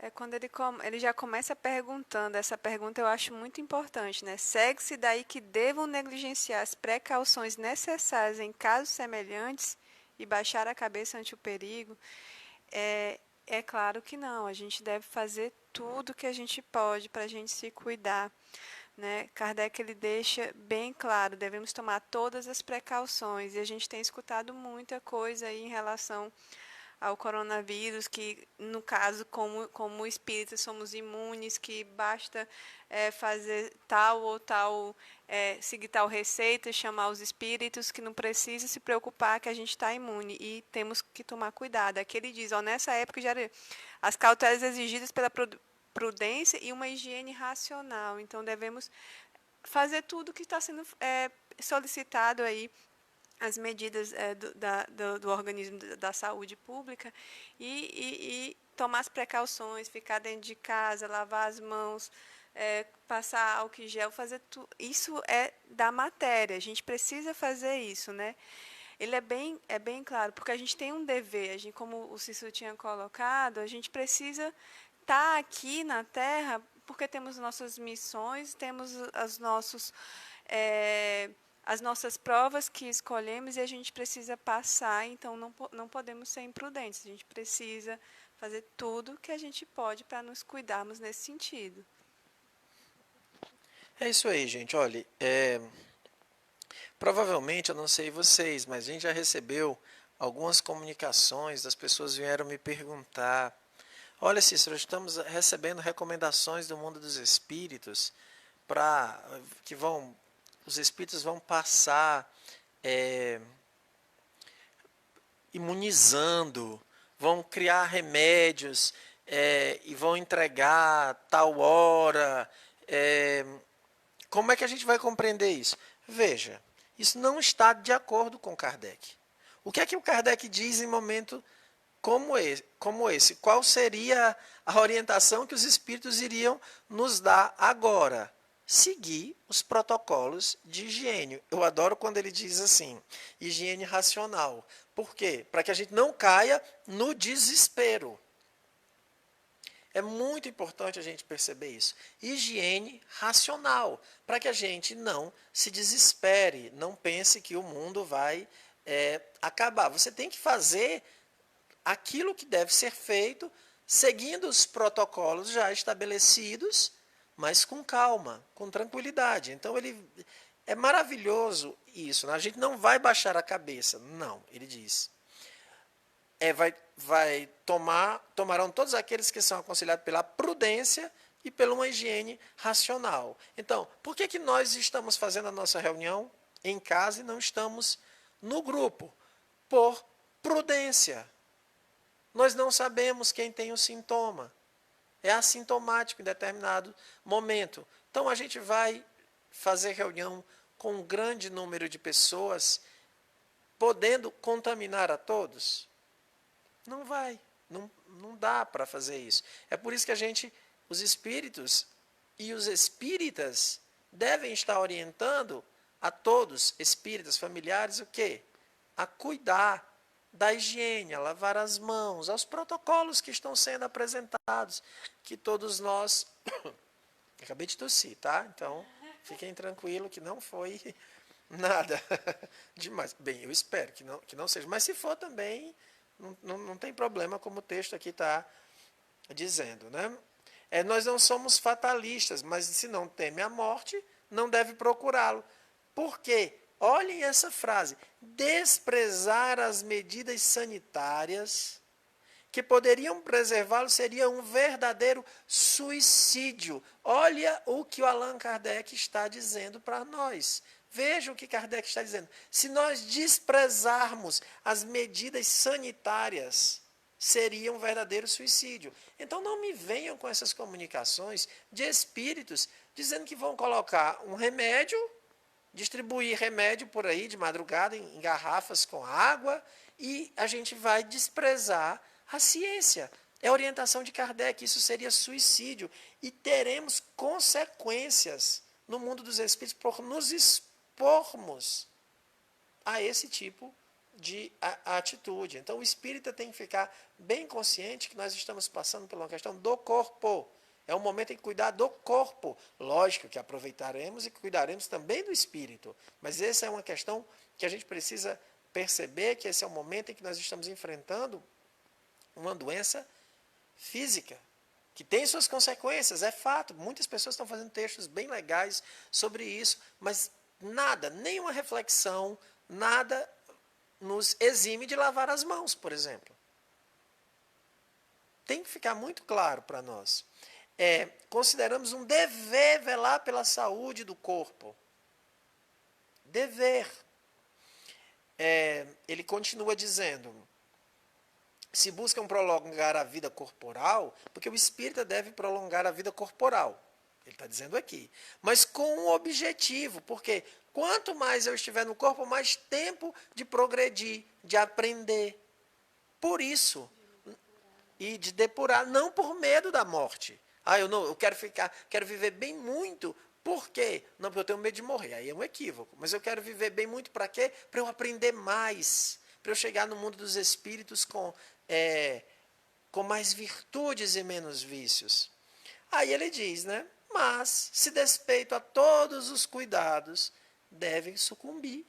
[SPEAKER 2] É quando ele já começa perguntando, essa pergunta eu acho muito importante, né? Segue-se daí que devam negligenciar as precauções necessárias em casos semelhantes e baixar a cabeça ante o perigo. É claro que não, a gente deve fazer tudo que a gente pode para a gente se cuidar, né? Kardec ele deixa bem claro, devemos tomar todas as precauções, e a gente tem escutado muita coisa aí em relação ao coronavírus, que no caso, como espíritas, somos imunes, que basta fazer tal ou tal, seguir tal receita, chamar os espíritos, que não precisa se preocupar que a gente está imune, e temos que tomar cuidado. Aqui ele diz, ó, nessa época já as cautelas exigidas pela prudência e uma higiene racional, então devemos fazer tudo que está sendo solicitado aí, as medidas do organismo da saúde pública, e tomar as precauções, ficar dentro de casa, lavar as mãos, passar álcool em gel, fazer tudo. Isso é da matéria, a gente precisa fazer isso, né? Ele é bem claro, porque a gente tem um dever, a gente, como o Cícero tinha colocado, a gente precisa estar aqui na Terra porque temos nossas missões, temos é, as nossas provas que escolhemos, e a gente precisa passar, então não podemos ser imprudentes, a gente precisa fazer tudo que a gente pode para nos cuidarmos nesse sentido.
[SPEAKER 1] É isso aí, gente. Olha, provavelmente, eu não sei vocês, mas a gente já recebeu algumas comunicações, das pessoas vieram me perguntar: olha, Cícero, estamos recebendo recomendações do mundo dos espíritos para que os espíritos vão passar imunizando, vão criar remédios e vão entregar tal hora. Como é que a gente vai compreender isso? Veja, isso não está de acordo com Kardec. O que é que o Kardec diz em momento como esse? Qual seria a orientação que os espíritos iriam nos dar agora? Seguir os protocolos de higiene. Eu adoro quando ele diz assim, higiene racional. Por quê? Para que a gente não caia no desespero. É muito importante a gente perceber isso. Higiene racional, para que a gente não se desespere, não pense que o mundo vai acabar. Você tem que fazer aquilo que deve ser feito, seguindo os protocolos já estabelecidos, mas com calma, com tranquilidade. Então, é maravilhoso isso, né? A gente não vai baixar a cabeça, não, ele diz. Tomarão todos aqueles que são aconselhados pela prudência e pela uma higiene racional. Então, por que nós estamos fazendo a nossa reunião em casa e não estamos no grupo? Por prudência. Nós não sabemos quem tem o sintoma. É assintomático em determinado momento. Então, a gente vai fazer reunião com um grande número de pessoas, podendo contaminar a todos? Não vai. Não dá para fazer isso. É por isso que os espíritos e os espíritas devem estar orientando a todos, espíritas, familiares, o quê? A cuidar da higiene, a lavar as mãos, aos protocolos que estão sendo apresentados, que todos nós... Acabei de tossir, tá? Então, fiquem tranquilos que não foi nada demais. Bem, eu espero que não seja. Mas se for também, não tem problema, como o texto aqui está dizendo, né? Nós não somos fatalistas, mas se não teme a morte, não deve procurá-lo. Por quê? Olhem essa frase: desprezar as medidas sanitárias que poderiam preservá-lo seria um verdadeiro suicídio. Olha o que o Allan Kardec está dizendo para nós. Veja o que Kardec está dizendo. Se nós desprezarmos as medidas sanitárias, seria um verdadeiro suicídio. Então não me venham com essas comunicações de espíritos dizendo que vão colocar um remédio, distribuir remédio por aí de madrugada em garrafas com água, e a gente vai desprezar a ciência. É a orientação de Kardec, isso seria suicídio. E teremos consequências no mundo dos espíritos por nos expormos a esse tipo de atitude. Então, o espírita tem que ficar bem consciente que nós estamos passando por uma questão do corpo. É um momento em que cuidar do corpo. Lógico que aproveitaremos e cuidaremos também do espírito. Mas essa é uma questão que a gente precisa perceber, que esse é o momento em que nós estamos enfrentando uma doença física, que tem suas consequências, é fato. Muitas pessoas estão fazendo textos bem legais sobre isso, mas nada, nenhuma reflexão, nada nos exime de lavar as mãos, por exemplo. Tem que ficar muito claro para nós. Consideramos um dever velar pela saúde do corpo. Dever. Ele continua dizendo, se buscam prolongar a vida corporal, porque o espírita deve prolongar a vida corporal. Ele está dizendo aqui. Mas com um objetivo, porque quanto mais eu estiver no corpo, mais tempo de progredir, de aprender. Por isso, e de depurar, não por medo da morte. Eu quero viver bem muito. Por quê? Não, porque eu tenho medo de morrer. Aí é um equívoco. Mas eu quero viver bem muito para quê? Para eu aprender mais. Para eu chegar no mundo dos espíritos com mais virtudes e menos vícios. Aí ele diz, né? Mas, se despeito a todos os cuidados, devem sucumbir.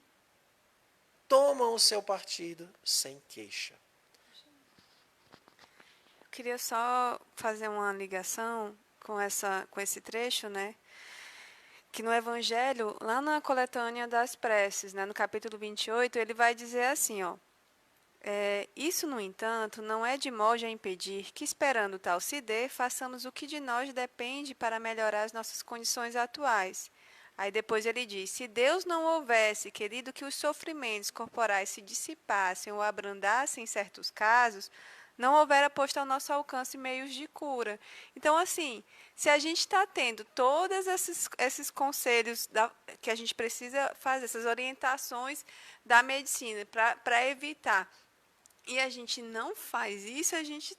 [SPEAKER 1] Tomam o seu partido sem queixa.
[SPEAKER 2] Eu queria só fazer uma ligação com esse trecho, né? Que no Evangelho, lá na coletânea das preces, né, no capítulo 28, ele vai dizer assim, ó, isso, no entanto, não é de modo a impedir que, esperando tal se dê, façamos o que de nós depende para melhorar as nossas condições atuais. Aí depois ele diz, se Deus não houvesse querido que os sofrimentos corporais se dissipassem ou abrandassem em certos casos, não houvera posto ao nosso alcance meios de cura. Então, assim, se a gente está tendo todos esses conselhos que a gente precisa fazer, essas orientações da medicina para evitar, e a gente não faz isso, a gente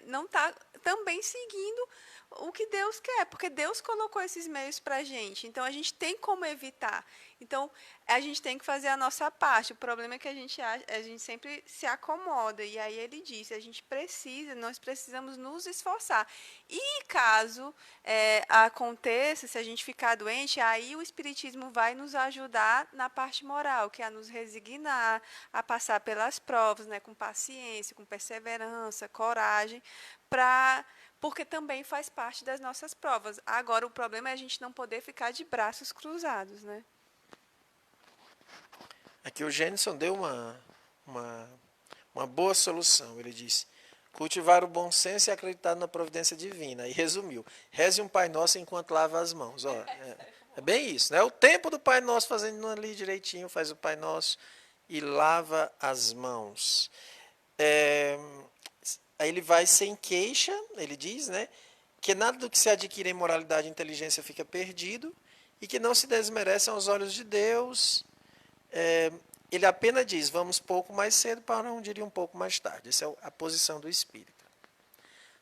[SPEAKER 2] não está também seguindo o que Deus quer, porque Deus colocou esses meios para a gente, então a gente tem como evitar. Então, a gente tem que fazer a nossa parte. O problema é que a gente sempre se acomoda, e aí ele disse, nós precisamos nos esforçar. E caso aconteça, se a gente ficar doente, aí o Espiritismo vai nos ajudar na parte moral, que é a nos resignar, a passar pelas provas, né, com paciência, com perseverança, coragem, porque também faz parte das nossas provas. Agora, o problema é a gente não poder ficar de braços cruzados, né?
[SPEAKER 1] Aqui o Gênison deu uma boa solução. Ele disse, cultivar o bom senso e acreditar na providência divina. E resumiu, reze um Pai Nosso enquanto lava as mãos. Ó, é bem isso, né? O tempo do Pai Nosso fazendo ali direitinho, faz o Pai Nosso e lava as mãos. Aí ele vai sem queixa, ele diz, né? Que nada do que se adquire em moralidade e inteligência fica perdido e que não se desmerece aos olhos de Deus. Ele apenas diz, vamos pouco mais cedo para não diria um pouco mais tarde. Essa é a posição do espírita.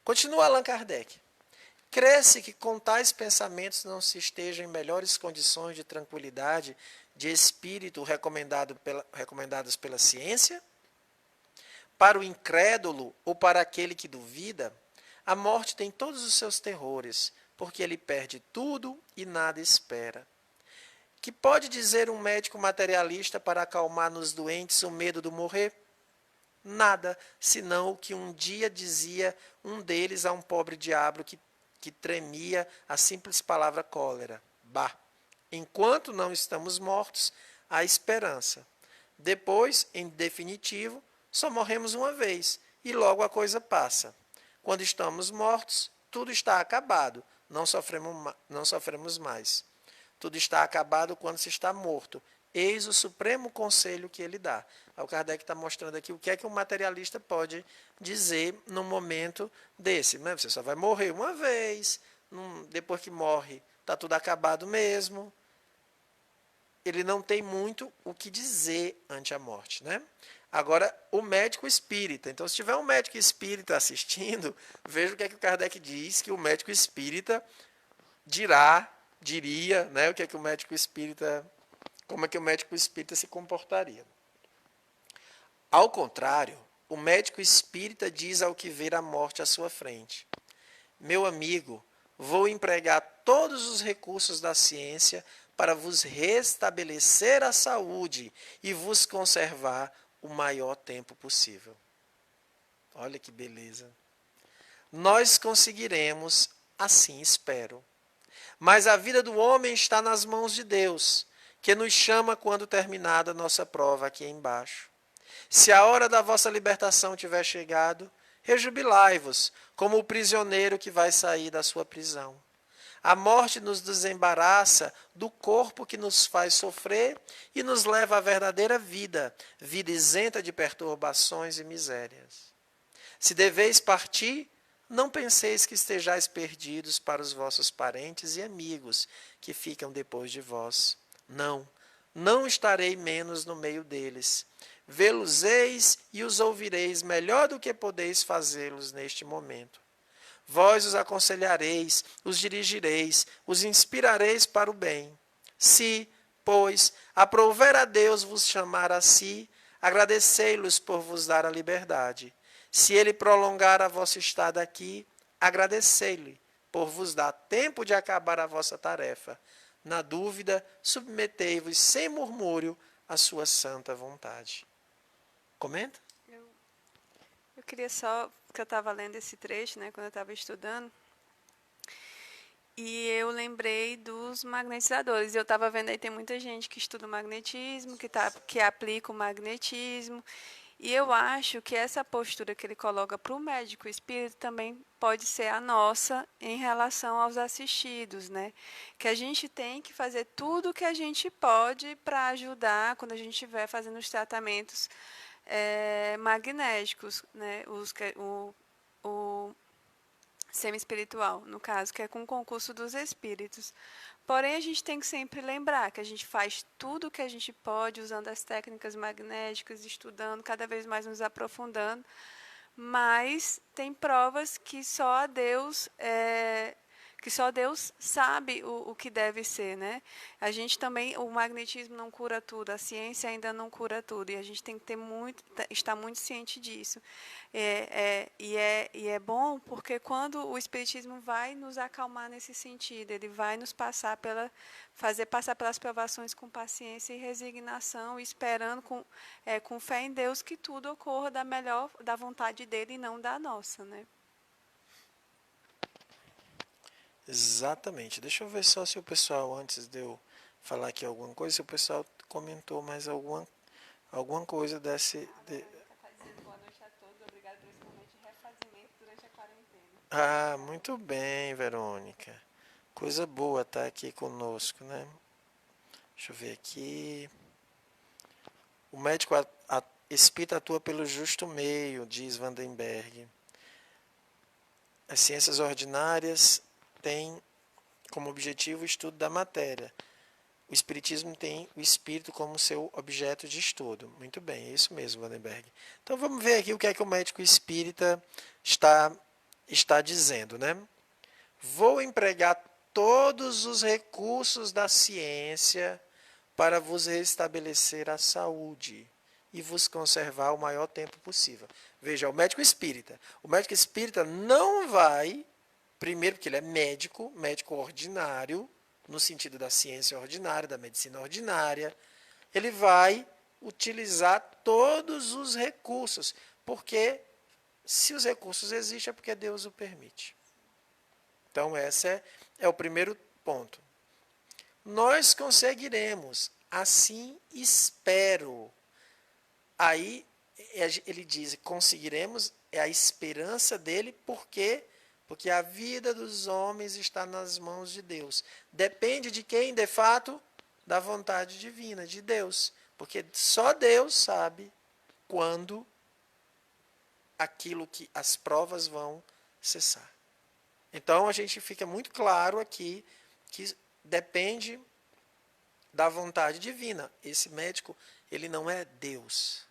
[SPEAKER 1] Continua Allan Kardec. Cresce que com tais pensamentos não se esteja em melhores condições de tranquilidade de espírito recomendadas pela ciência? Para o incrédulo ou para aquele que duvida, a morte tem todos os seus terrores, porque ele perde tudo e nada espera. Que pode dizer um médico materialista para acalmar nos doentes o medo do morrer? Nada, senão o que um dia dizia um deles a um pobre diabo que tremia a simples palavra cólera. Bah, enquanto não estamos mortos, há esperança. Depois, em definitivo, só morremos uma vez e logo a coisa passa. Quando estamos mortos, tudo está acabado, não sofremos mais. Tudo está acabado quando se está morto. Eis o supremo conselho que ele dá. O Kardec está mostrando aqui o que é que um materialista pode dizer num momento desse. Você só vai morrer uma vez, depois que morre, está tudo acabado mesmo. Ele não tem muito o que dizer ante a morte, né? Agora, o médico espírita. Então, se tiver um médico espírita assistindo, veja o que é que o Kardec diz, que o médico espírita diria, né, o que é que o médico espírita, como é que o médico espírita se comportaria. Ao contrário, o médico espírita diz ao que ver a morte à sua frente: meu amigo, vou empregar todos os recursos da ciência para vos restabelecer a saúde e vos conservar o maior tempo possível. Olha que beleza. Nós conseguiremos, assim espero. Mas a vida do homem está nas mãos de Deus, que nos chama quando terminada a nossa prova aqui embaixo. Se a hora da vossa libertação tiver chegado, rejubilai-vos, como o prisioneiro que vai sair da sua prisão. A morte nos desembaraça do corpo que nos faz sofrer e nos leva à verdadeira vida, vida isenta de perturbações e misérias. Se deveis partir, não penseis que estejais perdidos para os vossos parentes e amigos que ficam depois de vós. Não, não estarei menos no meio deles. Vê-los-eis e os ouvireis melhor do que podeis fazê-los neste momento. Vós os aconselhareis, os dirigireis, os inspirareis para o bem. Se, pois, aprouver a Deus vos chamar a si, agradecei-los por vos dar a liberdade. Se ele prolongar a vossa estada aqui, agradecei-lhe por vos dar tempo de acabar a vossa tarefa. Na dúvida, submetei-vos sem murmúrio à sua santa vontade. Comenta?
[SPEAKER 2] Eu queria só, porque eu estava lendo esse trecho, né, quando eu estava estudando, e eu lembrei dos magnetizadores. Eu estava vendo aí, tem muita gente que estuda o magnetismo, que aplica o magnetismo, e eu acho que essa postura que ele coloca para o médico espírita também pode ser a nossa em relação aos assistidos, né? Que a gente tem que fazer tudo o que a gente pode para ajudar quando a gente estiver fazendo os tratamentos magnéticos, né? O semi-espiritual, no caso, que é com o concurso dos espíritos. Porém, a gente tem que sempre lembrar que a gente faz tudo o que a gente pode, usando as técnicas magnéticas, estudando, cada vez mais nos aprofundando, mas tem provas que só Deus sabe o que deve ser, né? A gente também, o magnetismo não cura tudo, a ciência ainda não cura tudo, e a gente tem que estar muito ciente disso. E é bom porque quando o Espiritismo vai nos acalmar nesse sentido, ele vai nos fazer passar pelas provações com paciência e resignação, esperando com fé em Deus que tudo ocorra da vontade dele e não da nossa, né?
[SPEAKER 1] Exatamente. Deixa eu ver só se o pessoal, antes de eu falar aqui alguma coisa, se o pessoal comentou mais alguma coisa desse...
[SPEAKER 2] Boa noite a todos, obrigado por esse momento de refazimento durante a quarentena.
[SPEAKER 1] Ah, muito bem, Verônica. Coisa boa estar aqui conosco, né? Deixa eu ver aqui. O médico espírita atua pelo justo meio, diz Vandenberg. As ciências ordinárias têm como objetivo o estudo da matéria. O espiritismo tem o espírito como seu objeto de estudo. Muito bem, é isso mesmo, Vandenberg. Então vamos ver aqui o que é que o médico espírita está dizendo, né? Vou empregar todos os recursos da ciência para vos restabelecer a saúde e vos conservar o maior tempo possível. Veja, o médico espírita. O médico espírita não vai, primeiro porque ele é médico ordinário, no sentido da ciência ordinária, da medicina ordinária, ele vai utilizar todos os recursos, porque se os recursos existem é porque Deus o permite. Então, esse é o primeiro ponto. Nós conseguiremos, assim espero. Aí ele diz, conseguiremos, é a esperança dele, por quê? Porque a vida dos homens está nas mãos de Deus. Depende de quem, de fato? Da vontade divina, de Deus. Porque só Deus sabe quando as provas vão cessar. Então, a gente fica muito claro aqui que depende da vontade divina. Esse médico, ele não é Deus.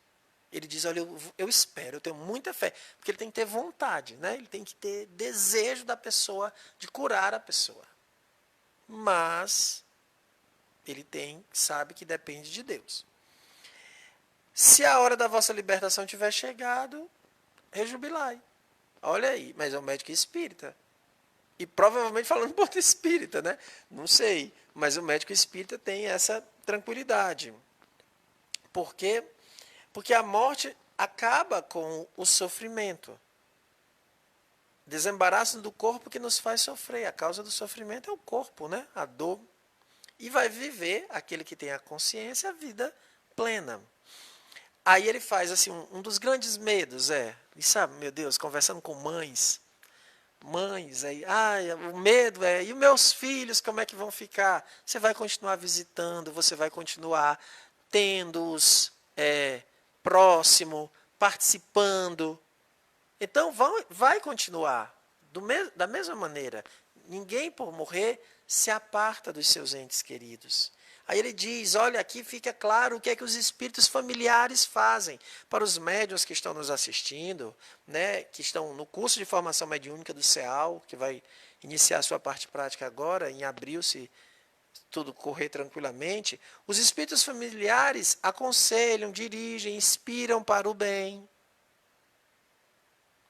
[SPEAKER 1] Ele diz, olha, eu espero, eu tenho muita fé. Porque ele tem que ter vontade, né? Ele tem que ter desejo da pessoa, de curar a pessoa. Mas ele sabe que depende de Deus. Se a hora da vossa libertação tiver chegado, rejubilai. Olha aí, mas é um médico espírita. E provavelmente falando por espírita, né? Não sei. Mas o médico espírita tem essa tranquilidade. Por quê? Porque a morte acaba com o sofrimento. Desembaraço do corpo que nos faz sofrer. A causa do sofrimento é o corpo, né? A dor. E vai viver, aquele que tem a consciência, a vida plena. Aí ele faz assim, um dos grandes medos e sabe, meu Deus, conversando com mães, aí, o medo e os meus filhos, como é que vão ficar? Você vai continuar visitando, você vai continuar tendo-os próximo, participando. Então, vai continuar da mesma maneira. Ninguém, por morrer, se aparta dos seus entes queridos. Aí ele diz, olha, aqui fica claro o que é que os espíritos familiares fazem. Para os médiuns que estão nos assistindo, né, que estão no curso de formação mediúnica do CEAL, que vai iniciar a sua parte prática agora, em abril, se tudo correr tranquilamente, os espíritos familiares aconselham, dirigem, inspiram para o bem.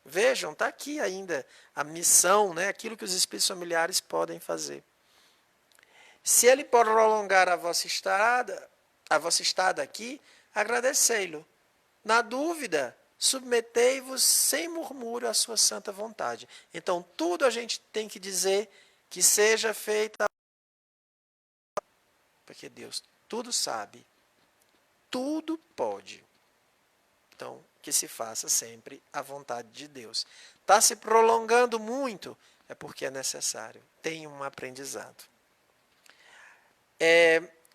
[SPEAKER 1] Vejam, está aqui ainda a missão, né, aquilo que os espíritos familiares podem fazer. Se ele prolongar a vossa estada aqui, agradecei-lo. Na dúvida, submetei-vos sem murmúrio à sua santa vontade. Então, tudo a gente tem que dizer que seja feita, porque Deus tudo sabe, tudo pode. Então, que se faça sempre a vontade de Deus. Está se prolongando muito, é porque é necessário. Tem um aprendizado.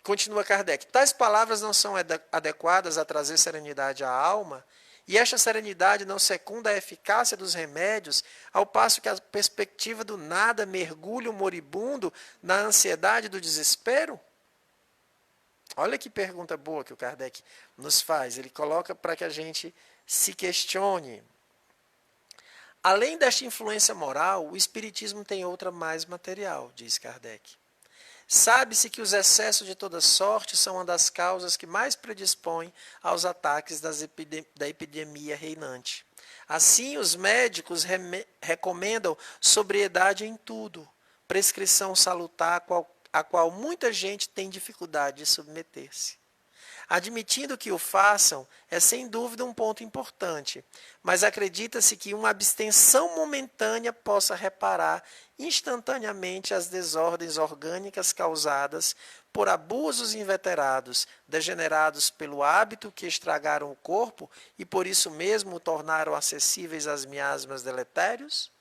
[SPEAKER 1] Continua Kardec. Tais palavras não são adequadas a trazer serenidade à alma, e esta serenidade não secunda a eficácia dos remédios, ao passo que a perspectiva do nada mergulha o moribundo na ansiedade do desespero? Olha que pergunta boa que o Kardec nos faz. Ele coloca para que a gente se questione. Além desta influência moral, o espiritismo tem outra mais material, diz Kardec. Sabe-se que os excessos de toda sorte são uma das causas que mais predispõem aos ataques da epidemia reinante. Assim, os médicos recomendam sobriedade em tudo, prescrição salutar a qual muita gente tem dificuldade de submeter-se. Admitindo que o façam, é sem dúvida um ponto importante, mas acredita-se que uma abstenção momentânea possa reparar instantaneamente as desordens orgânicas causadas por abusos inveterados, degenerados pelo hábito que estragaram o corpo e por isso mesmo o tornaram acessíveis às miasmas deletérios?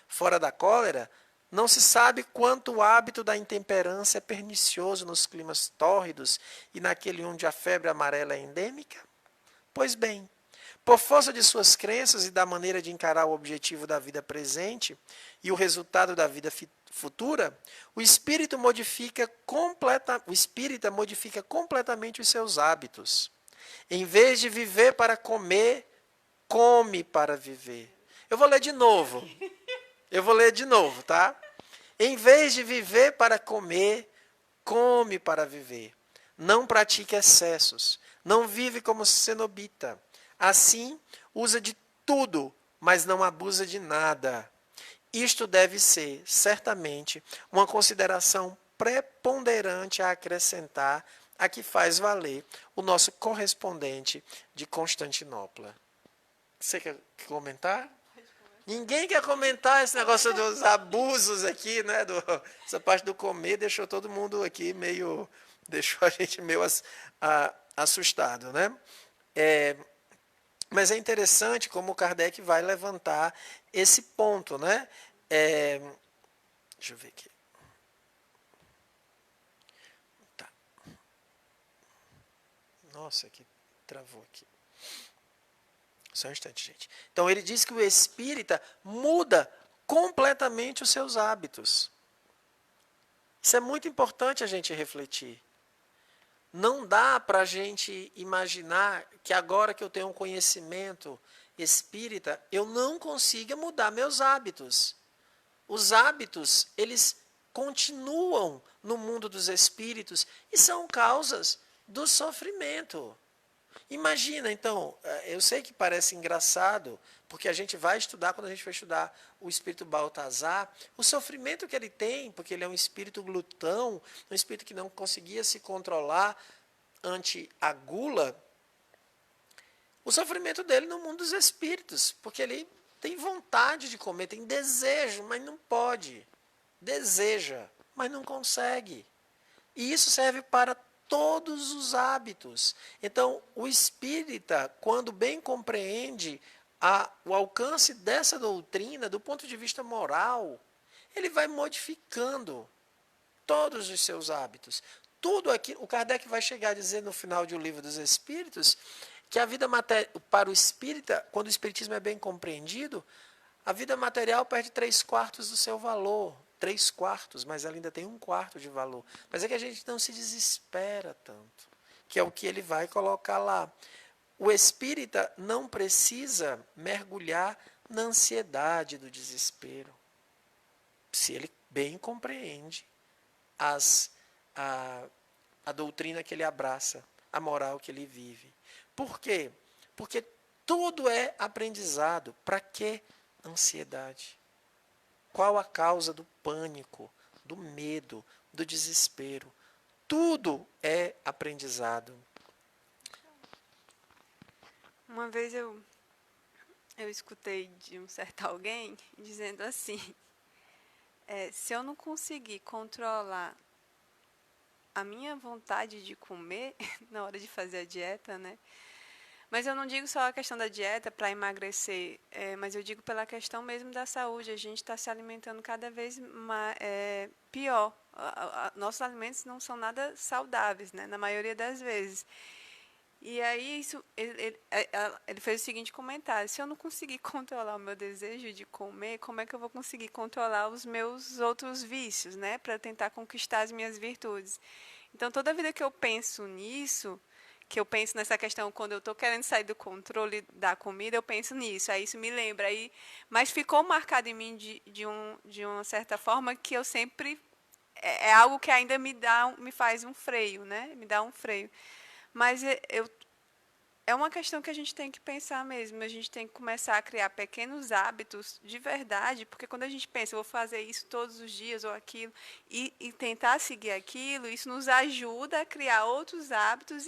[SPEAKER 1] Fora da cólera, não se sabe quanto o hábito da intemperança é pernicioso nos climas tórridos e naquele onde a febre amarela é endêmica? Pois bem, por força de suas crenças e da maneira de encarar o objetivo da vida presente e o resultado da vida futura, o espírita modifica completamente os seus hábitos. Em vez de viver para comer, come para viver. Eu vou ler de novo. Tá? Em vez de viver para comer, come para viver. Não pratique excessos. Não vive como cenobita. Assim, usa de tudo, mas não abusa de nada. Isto deve ser, certamente, uma consideração preponderante a acrescentar a que faz valer o nosso correspondente de Constantinopla. Você quer comentar? Ninguém quer comentar esse negócio dos abusos aqui, né? Essa parte do comer deixou todo mundo aqui meio... Deixou a gente meio assustado, né? Mas é interessante como o Kardec vai levantar esse ponto, né? Deixa eu ver aqui. Tá. Nossa, que travou aqui. Só um instante, gente. Então, ele diz que o espírita muda completamente os seus hábitos. Isso é muito importante a gente refletir. Não dá para a gente imaginar que agora que eu tenho um conhecimento espírita, eu não consiga mudar meus hábitos. Os hábitos, eles continuam no mundo dos espíritos e são causas do sofrimento. Imagina, então, eu sei que parece engraçado, porque a gente vai estudar, quando a gente vai estudar o espírito Baltazar, o sofrimento que ele tem, porque ele é um espírito glutão, um espírito que não conseguia se controlar ante a gula, o sofrimento dele no mundo dos espíritos, porque ele tem vontade de comer, tem desejo, mas não pode. Deseja, mas não consegue. E isso serve para todos os hábitos. Então, o espírita, quando bem compreende o alcance dessa doutrina, do ponto de vista moral, ele vai modificando todos os seus hábitos. Tudo aqui, o Kardec vai chegar a dizer no final de O Livro dos Espíritos, que a vida para o espírita, quando o espiritismo é bem compreendido, a vida material perde 3/4 do seu valor. 3/4, mas ela ainda tem 1/4 de valor. Mas é que a gente não se desespera tanto, que é o que ele vai colocar lá. O espírita não precisa mergulhar na ansiedade do desespero, se ele bem compreende a doutrina que ele abraça, a moral que ele vive. Por quê? Porque tudo é aprendizado. Para que ansiedade? Qual a causa do pânico, do medo, do desespero? Tudo é aprendizado.
[SPEAKER 2] Uma vez eu escutei de um certo alguém dizendo assim, se eu não conseguir controlar a minha vontade de comer na hora de fazer a dieta, né? Mas eu não digo só a questão da dieta para emagrecer, mas eu digo pela questão mesmo da saúde. A gente está se alimentando cada vez pior. Nossos alimentos não são nada saudáveis, né? Na maioria das vezes. E aí ele fez o seguinte comentário: se eu não conseguir controlar o meu desejo de comer, como é que eu vou conseguir controlar os meus outros vícios, né? Para tentar conquistar as minhas virtudes. Então, toda vida que eu penso nisso, que eu penso nessa questão, quando eu estou querendo sair do controle da comida, eu penso nisso. Aí isso me lembra. Mas ficou marcado em mim de uma certa forma que eu sempre. É algo que ainda me faz um freio, né? Me dá um freio. Mas é uma questão que a gente tem que pensar mesmo. A gente tem que começar a criar pequenos hábitos de verdade, porque quando a gente pensa, eu vou fazer isso todos os dias ou aquilo, e tentar seguir aquilo, isso nos ajuda a criar outros hábitos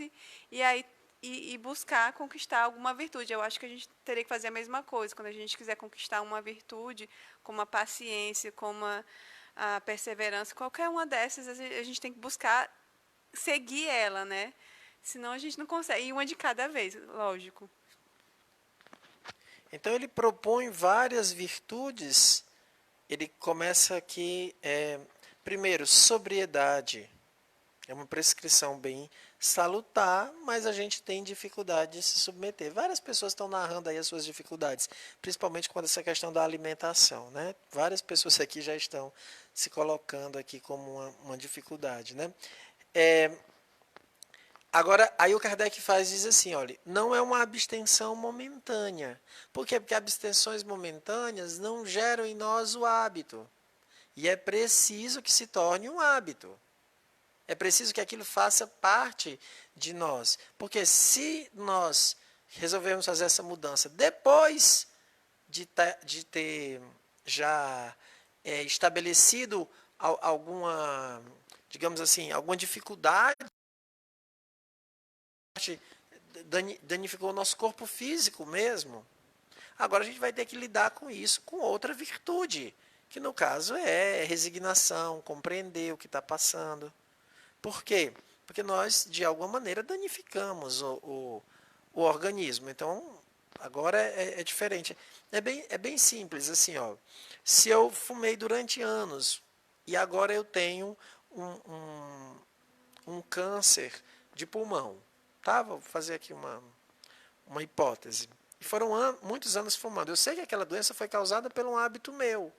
[SPEAKER 2] e buscar conquistar alguma virtude. Eu acho que a gente teria que fazer a mesma coisa. Quando a gente quiser conquistar uma virtude, como a paciência, como a perseverança, qualquer uma dessas, a gente tem que buscar seguir ela, né? Senão a gente não consegue. E uma de cada vez, lógico.
[SPEAKER 1] Então ele propõe várias virtudes. Ele começa aqui, primeiro, sobriedade. É uma prescrição bem salutar, mas a gente tem dificuldade de se submeter. Várias pessoas estão narrando aí as suas dificuldades, principalmente quando essa questão da alimentação, né? Várias pessoas aqui já estão se colocando aqui como uma dificuldade, né? Agora, aí o Kardec diz assim, olha, não é uma abstenção momentânea. Por quê? Porque abstenções momentâneas não geram em nós o hábito. E é preciso que se torne um hábito. É preciso que aquilo faça parte de nós. Porque se nós resolvermos fazer essa mudança depois de ter já estabelecido alguma, digamos assim, alguma dificuldade, danificou o nosso corpo físico mesmo. Agora a gente vai ter que lidar com isso com outra virtude, que no caso é resignação, compreender o que está passando. Por quê? Porque nós, de alguma maneira, danificamos o organismo. Então, agora é diferente. É bem simples, assim, ó. Se eu fumei durante anos e agora eu tenho um câncer de pulmão, tá? Vou fazer aqui uma hipótese. E foram muitos anos fumando. Eu sei que aquela doença foi causada por um hábito meu.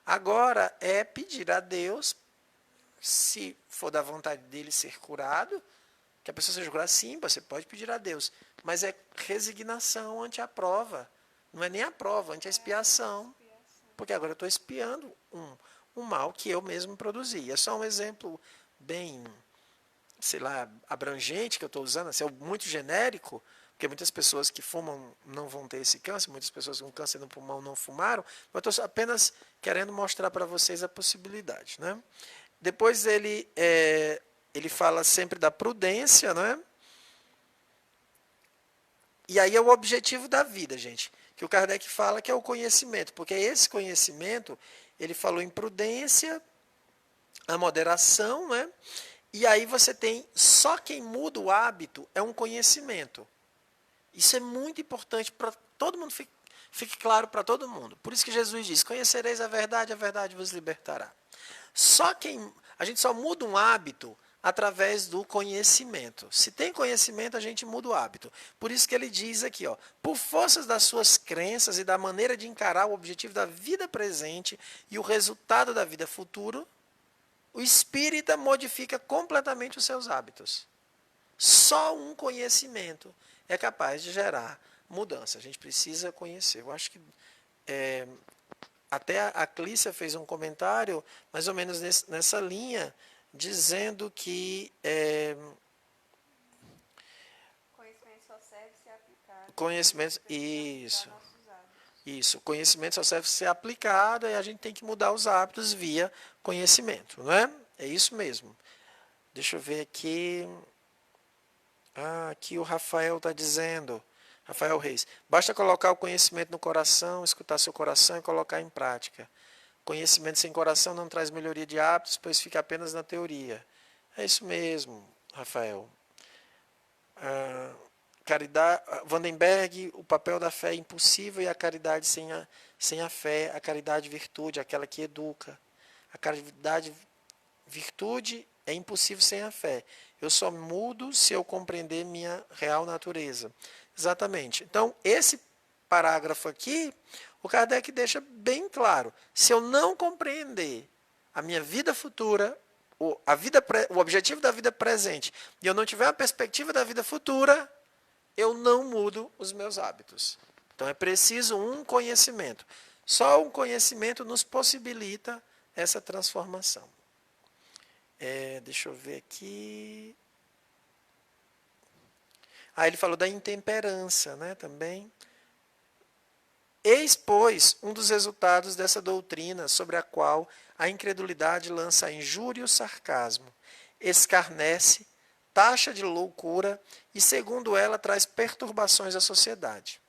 [SPEAKER 1] Agora é pedir a Deus, se for da vontade dele ser curado, que a pessoa seja curada. Sim, você pode pedir a Deus, mas é resignação ante a prova. Não é nem a prova, ante a expiação. Porque agora eu estou expiando um mal que eu mesmo produzi. É só um exemplo bem, sei lá, abrangente que eu estou usando, assim, é muito genérico, porque muitas pessoas que fumam não vão ter esse câncer, muitas pessoas com câncer no pulmão não fumaram, mas eu estou apenas querendo mostrar para vocês a possibilidade. Né? Depois ele fala sempre da prudência, né? E aí é o objetivo da vida, gente, que o Kardec fala que é o conhecimento, porque esse conhecimento, ele falou em prudência, a moderação, né? E aí você tem, só quem muda o hábito é um conhecimento. Isso é muito importante para todo mundo, fique claro para todo mundo. Por isso que Jesus diz, conhecereis a verdade vos libertará. A gente só muda um hábito através do conhecimento. Se tem conhecimento, a gente muda o hábito. Por isso que ele diz aqui, ó, por forças das suas crenças e da maneira de encarar o objetivo da vida presente e o resultado da vida futura, o espírita modifica completamente os seus hábitos. Só um conhecimento é capaz de gerar mudança. A gente precisa conhecer. Eu acho que até a Clícia fez um comentário, mais ou menos nessa linha, dizendo que
[SPEAKER 2] conhecimento só serve se aplicado.
[SPEAKER 1] Conhecimento, isso. Conhecimento só serve ser aplicado e a gente tem que mudar os hábitos via conhecimento, não é? É isso mesmo. Deixa eu ver aqui. Aqui o Rafael está dizendo, Rafael Reis, basta colocar o conhecimento no coração, escutar seu coração e colocar em prática. Conhecimento sem coração não traz melhoria de hábitos, pois fica apenas na teoria. É isso mesmo, Rafael. Caridade, Vandenberg, o papel da fé é impossível e a caridade sem a fé, a caridade virtude, aquela que educa. A caridade virtude é impossível sem a fé. Eu só mudo se eu compreender minha real natureza. Exatamente. Então, esse parágrafo aqui, o Kardec deixa bem claro. Se eu não compreender a minha vida futura, o objetivo da vida presente, e eu não tiver a perspectiva da vida futura, eu não mudo os meus hábitos. Então, é preciso um conhecimento. Só um conhecimento nos possibilita essa transformação. Deixa eu ver aqui. Ele falou da intemperança, né, também. Eis, pois, um dos resultados dessa doutrina sobre a qual a incredulidade lança a injúria e o sarcasmo, escarnece, taxa de loucura e, segundo ela, traz perturbações à sociedade.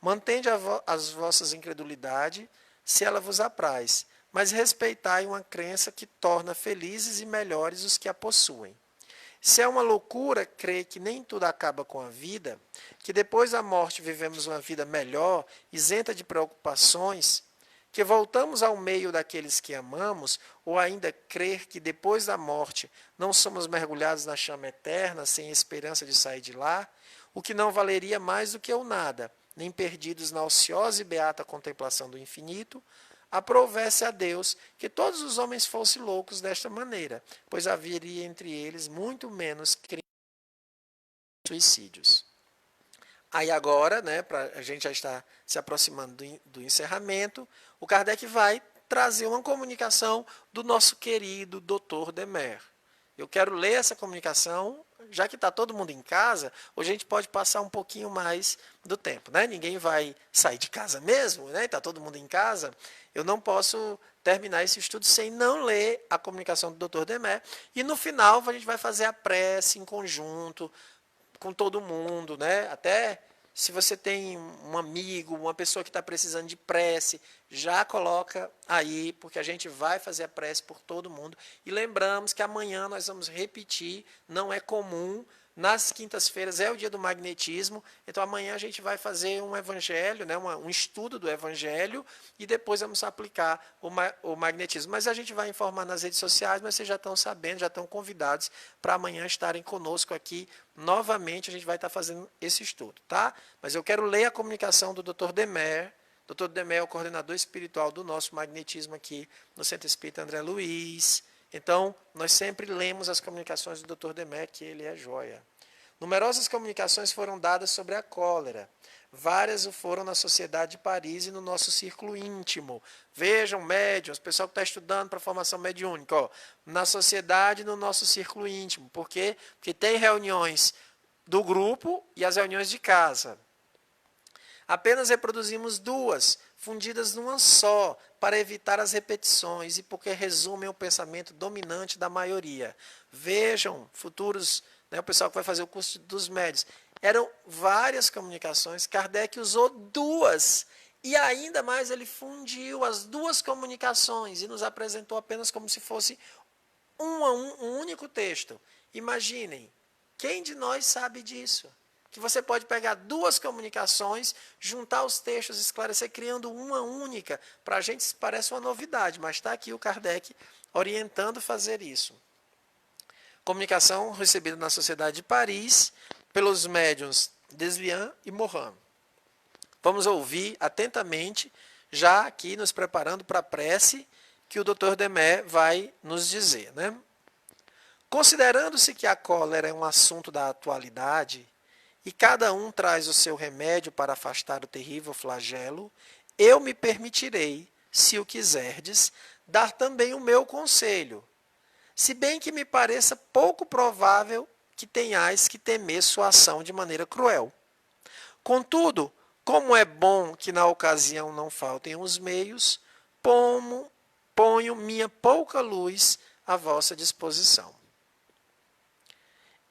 [SPEAKER 1] Mantende as vossas incredulidade, se ela vos apraz, mas respeitai uma crença que torna felizes e melhores os que a possuem. Se é uma loucura crer que nem tudo acaba com a vida, que depois da morte vivemos uma vida melhor, isenta de preocupações, que voltamos ao meio daqueles que amamos, ou ainda crer que depois da morte não somos mergulhados na chama eterna, sem esperança de sair de lá, o que não valeria mais do que o nada, nem perdidos na ociosa e beata contemplação do infinito, aprovesse a Deus que todos os homens fossem loucos desta maneira, pois haveria entre eles muito menos crimes e suicídios. Aí agora, né, a gente já está se aproximando do encerramento, o Kardec vai trazer uma comunicação do nosso querido Dr. Demer. Eu quero ler essa comunicação, já que está todo mundo em casa, hoje a gente pode passar um pouquinho mais do tempo. Né? Ninguém vai sair de casa mesmo, né? Está todo mundo em casa. Eu não posso terminar esse estudo sem não ler a comunicação do Dr. Demer. E no final a gente vai fazer a prece em conjunto, com todo mundo. Né? Até se você tem um amigo, uma pessoa que está precisando de prece, já coloca aí, porque a gente vai fazer a prece por todo mundo. E lembramos que amanhã nós vamos repetir, não é comum, nas quintas-feiras é o dia do magnetismo, então amanhã a gente vai fazer um evangelho, né, um estudo do evangelho, e depois vamos aplicar o magnetismo. Mas a gente vai informar nas redes sociais, mas vocês já estão sabendo, já estão convidados para amanhã estarem conosco aqui novamente, a gente vai estar fazendo esse estudo, tá? Mas eu quero ler a comunicação do Dr. Demer. Dr. Demer é o coordenador espiritual do nosso magnetismo aqui no Centro Espírita André Luiz. Então, nós sempre lemos as comunicações do Dr. Demer, que ele é joia. Numerosas comunicações foram dadas sobre a cólera. Várias o foram na Sociedade de Paris e no nosso círculo íntimo. Vejam, médiuns, pessoal que está estudando para a formação mediúnica, ó, na sociedade e no nosso círculo íntimo. Por quê? Porque tem reuniões do grupo e as reuniões de casa. Apenas reproduzimos duas, fundidas numa só, para evitar as repetições e porque resumem o pensamento dominante da maioria. Vejam, futuros, né, o pessoal que vai fazer o curso dos médios, eram várias comunicações, Kardec usou duas, e ainda mais ele fundiu as duas comunicações e nos apresentou apenas como se fosse um único texto. Imaginem, quem de nós sabe disso? Que você pode pegar duas comunicações, juntar os textos, esclarecer, criando uma única. Para a gente isso parece uma novidade, mas está aqui o Kardec orientando fazer isso. Comunicação recebida na Sociedade de Paris pelos médiuns Deslian e Morin. Vamos ouvir atentamente, já aqui nos preparando para a prece, que o Dr. Demet vai nos dizer, né? Considerando-se que a cólera é um assunto da atualidade, e cada um traz o seu remédio para afastar o terrível flagelo, eu me permitirei, se o quiserdes, dar também o meu conselho, se bem que me pareça pouco provável que tenhais que temer sua ação de maneira cruel. Contudo, como é bom que na ocasião não faltem os meios, ponho minha pouca luz à vossa disposição.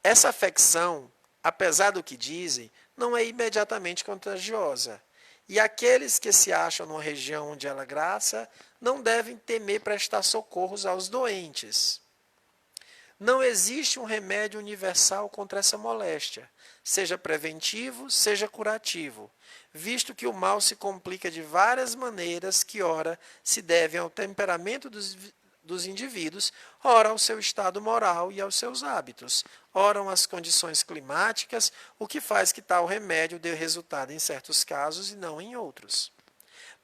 [SPEAKER 1] Essa afecção, apesar do que dizem, não é imediatamente contagiosa, e aqueles que se acham numa região onde ela graça não devem temer prestar socorros aos doentes. Não existe um remédio universal contra essa moléstia, seja preventivo, seja curativo, visto que o mal se complica de várias maneiras que, ora, se devem ao temperamento dos indivíduos, ora ao seu estado moral e aos seus hábitos, ora às condições climáticas, o que faz que tal remédio dê resultado em certos casos e não em outros.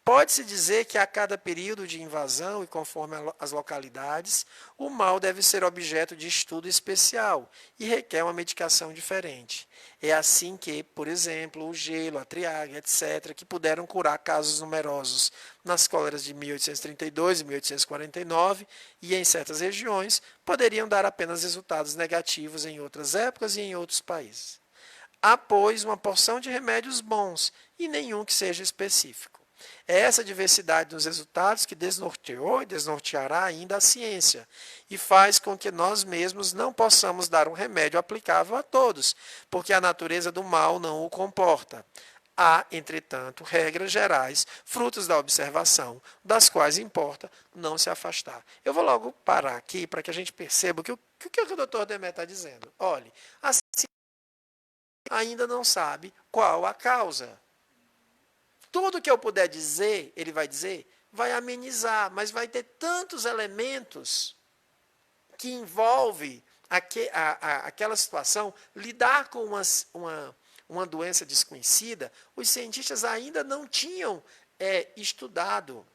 [SPEAKER 1] Pode-se dizer que a cada período de invasão e conforme as localidades, o mal deve ser objeto de estudo especial e requer uma medicação diferente. É assim que, por exemplo, o gelo, a triaga, etc., que puderam curar casos numerosos nas cóleras de 1832 e 1849 e em certas regiões, poderiam dar apenas resultados negativos em outras épocas e em outros países. Há, pois, uma porção de remédios bons e nenhum que seja específico. É essa diversidade dos resultados que desnorteou e desnorteará ainda a ciência e faz com que nós mesmos não possamos dar um remédio aplicável a todos, porque a natureza do mal não o comporta. Há, entretanto, regras gerais, frutos da observação, das quais importa não se afastar. Eu vou logo parar aqui para que a gente perceba o que o Dr. Demet está dizendo. Olhe, a ciência ainda não sabe qual a causa. Tudo que eu puder dizer, ele vai dizer, vai amenizar, mas vai ter tantos elementos que envolve aquela situação, lidar com uma doença desconhecida, os cientistas ainda não tinham estudado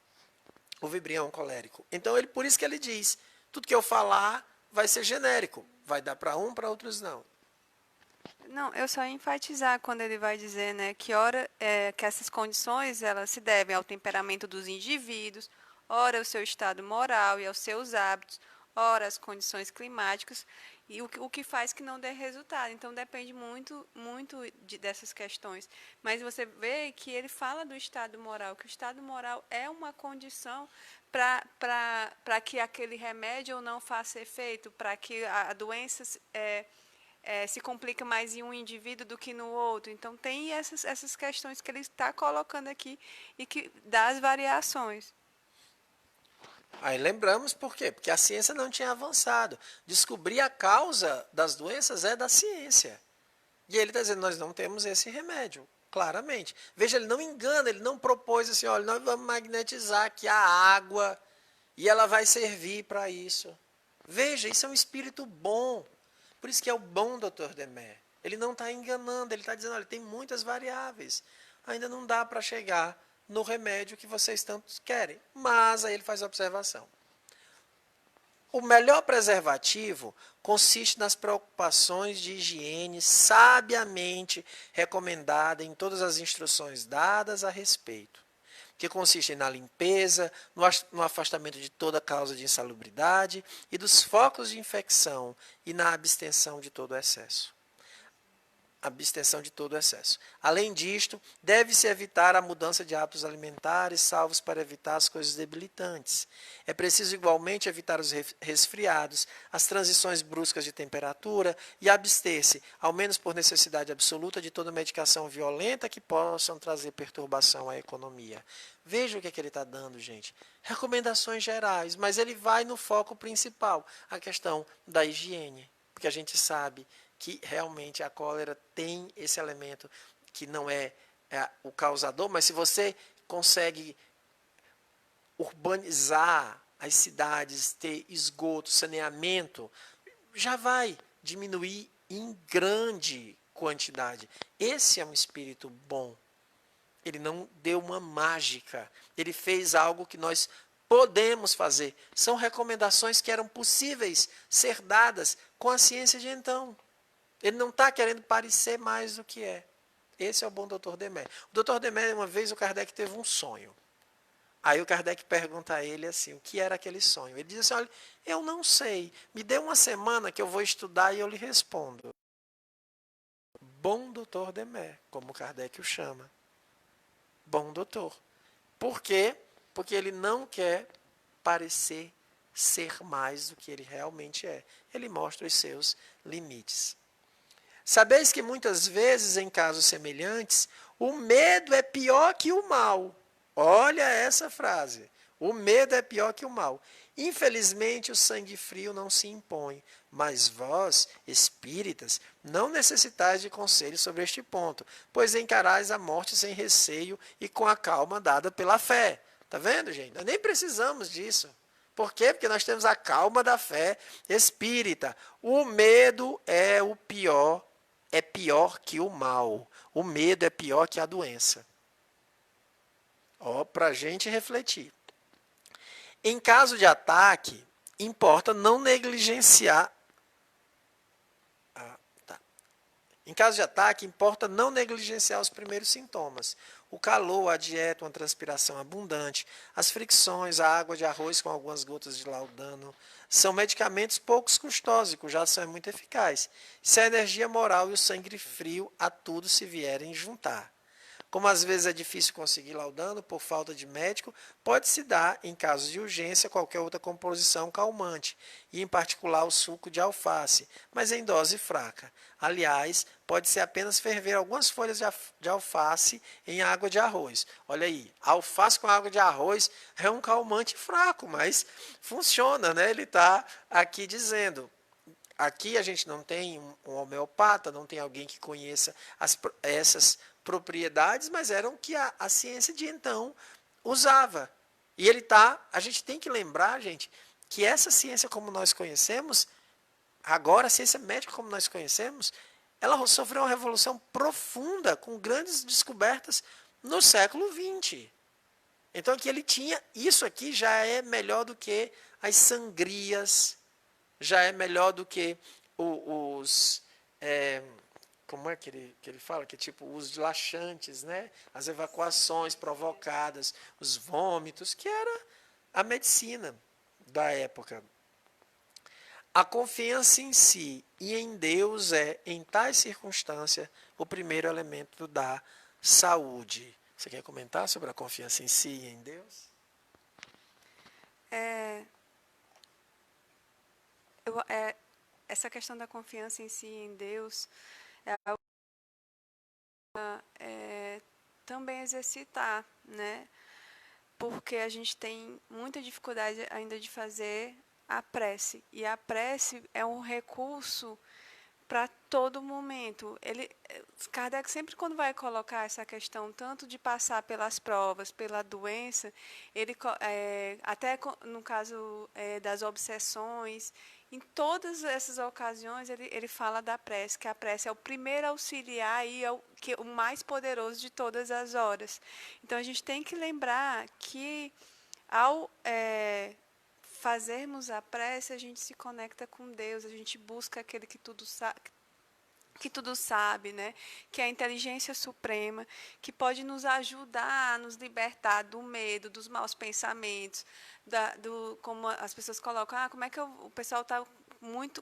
[SPEAKER 1] o vibrião colérico. Então, por isso que ele diz, tudo que eu falar vai ser genérico, vai dar para um, para outros não.
[SPEAKER 2] Não, eu só ia enfatizar quando ele vai dizer, né, que essas condições elas se devem ao temperamento dos indivíduos, ora ao seu estado moral e aos seus hábitos, ora às condições climáticas, e o que faz que não dê resultado. Então depende muito, muito dessas questões. Mas você vê que ele fala do estado moral, que o estado moral é uma condição para que aquele remédio não faça efeito, para que a doença se complica mais em um indivíduo do que no outro. Então, tem essas questões que ele está colocando aqui e que dá as variações.
[SPEAKER 1] Aí lembramos por quê? Porque a ciência não tinha avançado. Descobrir a causa das doenças é da ciência. E ele está dizendo, nós não temos esse remédio, claramente. Veja, ele não engana, ele não propôs assim, olha, nós vamos magnetizar aqui a água e ela vai servir para isso. Veja, isso é um espírito bom. Por isso que é o bom Dr. Demet. Ele não está enganando, ele está dizendo, olha, tem muitas variáveis. Ainda não dá para chegar no remédio que vocês tanto querem. Mas aí ele faz a observação. O melhor preservativo consiste nas preocupações de higiene sabiamente recomendada em todas as instruções dadas a respeito, que consistem na limpeza, no afastamento de toda causa de insalubridade e dos focos de infecção e na abstenção de todo excesso. Abstenção de todo excesso. Além disto, deve-se evitar a mudança de hábitos alimentares, salvos para evitar as coisas debilitantes. É preciso igualmente evitar os resfriados, as transições bruscas de temperatura e abster-se, ao menos por necessidade absoluta, de toda medicação violenta que possam trazer perturbação à economia. Veja o que é que ele está dando, gente. Recomendações gerais, mas ele vai no foco principal, a questão da higiene, porque a gente sabe que realmente a cólera tem esse elemento que não é o causador, mas se você consegue urbanizar as cidades, ter esgoto, saneamento, já vai diminuir em grande quantidade. Esse é um espírito bom. Ele não deu uma mágica. Ele fez algo que nós podemos fazer. São recomendações que eram possíveis ser dadas com a ciência de então. Ele não está querendo parecer mais do que é. Esse é o bom Dr. Demet. O Dr. Demet, uma vez, o Kardec teve um sonho. Aí o Kardec pergunta a ele assim, o que era aquele sonho? Ele diz assim, olha, eu não sei. Me dê uma semana que eu vou estudar e eu lhe respondo. Bom Dr. Demet, como Kardec o chama. Bom doutor. Por quê? Porque ele não quer parecer ser mais do que ele realmente é. Ele mostra os seus limites. Sabeis que muitas vezes, em casos semelhantes, o medo é pior que o mal. Olha essa frase. O medo é pior que o mal. Infelizmente, o sangue frio não se impõe, mas vós, espíritas, não necessitais de conselho sobre este ponto, pois encarais a morte sem receio e com a calma dada pela fé. Está vendo, gente? Nós nem precisamos disso. Por quê? Porque nós temos a calma da fé espírita. O medo é o pior, é pior que o mal. O medo é pior que a doença. Ó, para a gente refletir. Em caso de ataque, importa não negligenciar. Em caso de ataque, importa não negligenciar os primeiros sintomas. O calor, a dieta, uma transpiração abundante, as fricções, a água de arroz com algumas gotas de laudano, são medicamentos poucos custosos e cuja ação é muito eficaz. Se a energia moral e o sangue frio a tudo se vierem juntar. Como às vezes é difícil conseguir laudano por falta de médico, pode-se dar, em casos de urgência, qualquer outra composição calmante, e em particular o suco de alface, mas em dose fraca. Aliás, pode-se apenas ferver algumas folhas de alface em água de arroz. Olha aí, alface com água de arroz é um calmante fraco, mas funciona, né? Ele está aqui dizendo. Aqui a gente não tem um homeopata, não tem alguém que conheça essas propriedades, mas eram que a ciência de então usava. E a gente tem que lembrar, gente, que essa ciência como nós conhecemos, agora a ciência médica como nós conhecemos, ela sofreu uma revolução profunda, com grandes descobertas no século XX. Então aqui ele tinha, isso aqui já é melhor do que as sangrias, já é melhor do que como é que ele fala? Que tipo os laxantes, né? As evacuações provocadas, os vômitos, que era a medicina da época. A confiança em si e em Deus é, em tais circunstâncias, o primeiro elemento da saúde. Você quer comentar sobre a confiança em si e em Deus?
[SPEAKER 2] Essa questão da confiança em si e em Deus é algo também exercitar, né? Porque a gente tem muita dificuldade ainda de fazer a prece. E a prece é um recurso para todo momento. Kardec sempre quando vai colocar essa questão tanto de passar pelas provas, pela doença, até no caso das obsessões, em todas essas ocasiões ele fala da prece, que a prece é o primeiro auxiliar e é o mais poderoso de todas as horas. Então a gente tem que lembrar que ao fazermos a prece, a gente se conecta com Deus, a gente busca aquele que tudo sabe, né? Que é a inteligência suprema, que pode nos ajudar a nos libertar do medo, dos maus pensamentos, como as pessoas colocam, como é que o pessoal está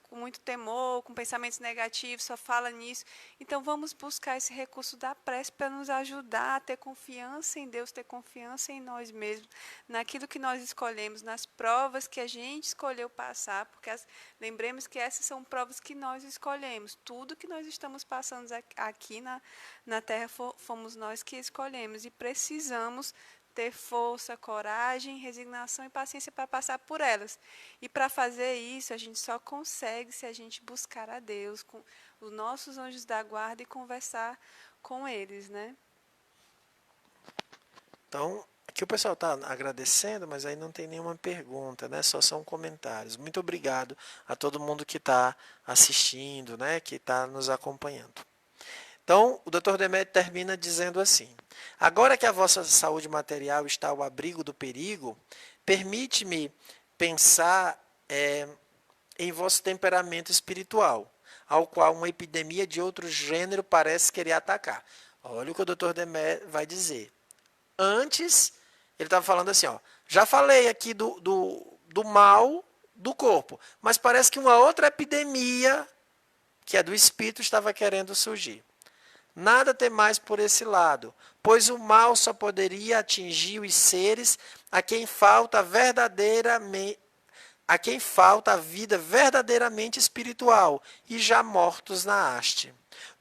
[SPEAKER 2] com muito temor, com pensamentos negativos, só fala nisso. Então, vamos buscar esse recurso da prece para nos ajudar a ter confiança em Deus, ter confiança em nós mesmos, naquilo que nós escolhemos, nas provas que a gente escolheu passar, porque lembremos que essas são provas que nós escolhemos. Tudo que nós estamos passando aqui na Terra fomos nós que escolhemos e precisamos ter força, coragem, resignação e paciência para passar por elas. E para fazer isso, a gente só consegue se a gente buscar a Deus, com os nossos anjos da guarda e conversar com eles, né?
[SPEAKER 1] Então, aqui o pessoal está agradecendo, mas aí não tem nenhuma pergunta, né? Só são comentários. Muito obrigado a todo mundo que está assistindo, né? Que está nos acompanhando. Então, o Dr. Demétrio termina dizendo assim: agora que a vossa saúde material está ao abrigo do perigo, permite-me pensar em vosso temperamento espiritual, ao qual uma epidemia de outro gênero parece querer atacar. Olha o que o Dr. Demétrio vai dizer. Antes, ele estava falando assim, já falei aqui do mal do corpo, mas parece que uma outra epidemia, que é do espírito, estava querendo surgir. Nada tem mais por esse lado, pois o mal só poderia atingir os seres a quem falta a vida verdadeiramente espiritual e já mortos na haste.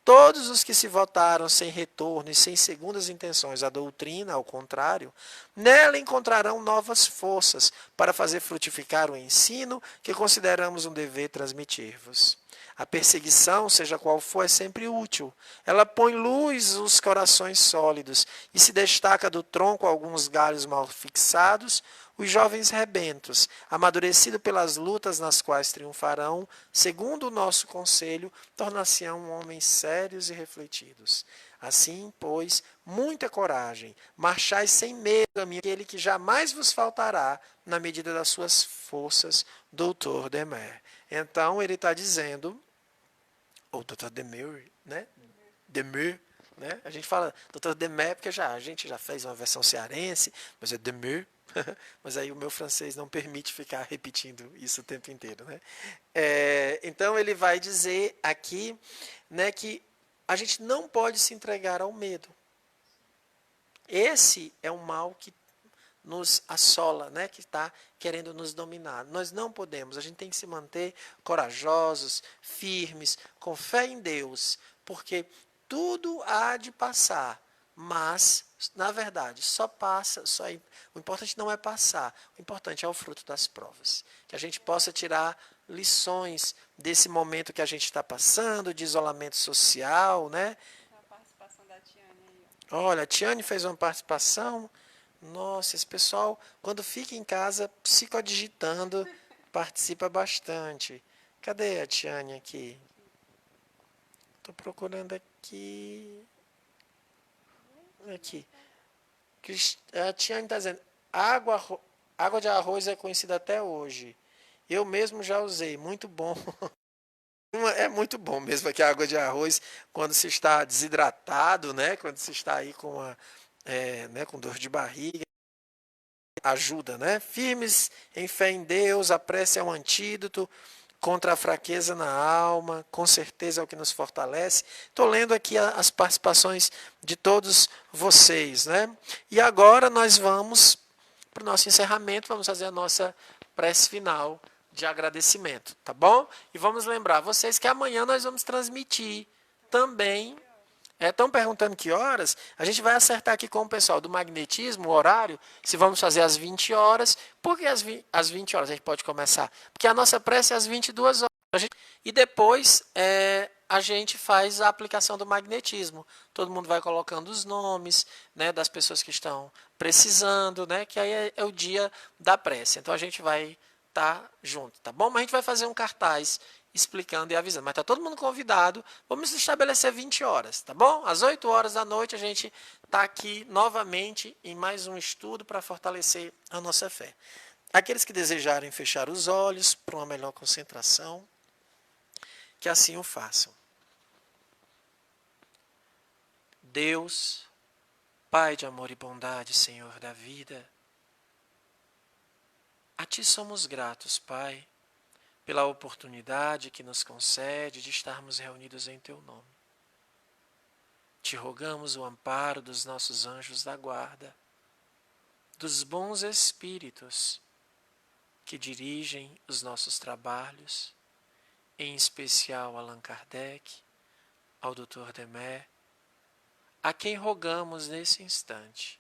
[SPEAKER 1] Todos os que se votaram sem retorno e sem segundas intenções à doutrina, ao contrário, nela encontrarão novas forças para fazer frutificar o ensino que consideramos um dever transmitir-vos. A perseguição, seja qual for, é sempre útil. Ela põe luz aos corações sólidos e se destaca do tronco alguns galhos mal fixados, os jovens rebentos, amadurecidos pelas lutas nas quais triunfarão, segundo o nosso conselho, tornar-se-ão homens sérios e refletidos. Assim, pois, muita coragem, marchai sem medo, aquele que jamais vos faltará, na medida das suas forças, Dr. Demer. Então, ele está dizendo, ou Dr. Demer, né? Demer, né? A gente fala Dr. Demer porque a gente já fez uma versão cearense, mas é Demer. Mas aí o meu francês não permite ficar repetindo isso o tempo inteiro, né? Então ele vai dizer aqui, né, que a gente não pode se entregar ao medo. Esse é um mal que nos assola, né, que está querendo nos dominar. Nós não podemos, a gente tem que se manter corajosos, firmes, com fé em Deus, porque tudo há de passar, mas, na verdade, o importante não é passar, o importante é o fruto das provas. Que a gente possa tirar lições desse momento que a gente está passando, de isolamento social, né?
[SPEAKER 2] A participação da Tiane aí,
[SPEAKER 1] Olha, a Tiane fez uma participação. Nossa, esse pessoal, quando fica em casa psicodigitando, participa bastante. Cadê a Tiane aqui? Estou procurando aqui. Aqui. A Tiane está dizendo, água de arroz é conhecida até hoje. Eu mesmo já usei, muito bom. É muito bom mesmo aqui a água de arroz, quando se está desidratado, né? Quando se está aí né, com dor de barriga. Ajuda, né? Firmes em fé em Deus, a prece é um antídoto contra a fraqueza na alma, com certeza é o que nos fortalece. Estou lendo aqui as participações de todos vocês, né? E agora nós vamos para o nosso encerramento, vamos fazer a nossa prece final de agradecimento, tá bom? E vamos lembrar vocês que amanhã nós vamos transmitir também. Estão perguntando que horas? A gente vai acertar aqui com o pessoal do magnetismo, o horário, se vamos fazer às 20 horas. Por que às 20 horas a gente pode começar? Porque a nossa prece é às 22 horas. E depois a gente faz a aplicação do magnetismo. Todo mundo vai colocando os nomes, né, das pessoas que estão precisando, né, que aí é o dia da prece. Então a gente vai estar junto, tá bom? Mas a gente vai fazer um cartaz explicando e avisando. Mas está todo mundo convidado. Vamos estabelecer 20 horas, tá bom? Às 8 horas da noite a gente está aqui novamente em mais um estudo para fortalecer a nossa fé. Aqueles que desejarem fechar os olhos para uma melhor concentração, que assim o façam. Deus, Pai de amor e bondade, Senhor da vida, a Ti somos gratos, Pai, pela oportunidade que nos concede de estarmos reunidos em Teu nome. Te rogamos o amparo dos nossos anjos da guarda, dos bons espíritos que dirigem os nossos trabalhos, em especial Allan Kardec, ao Dr. Demet, a quem rogamos nesse instante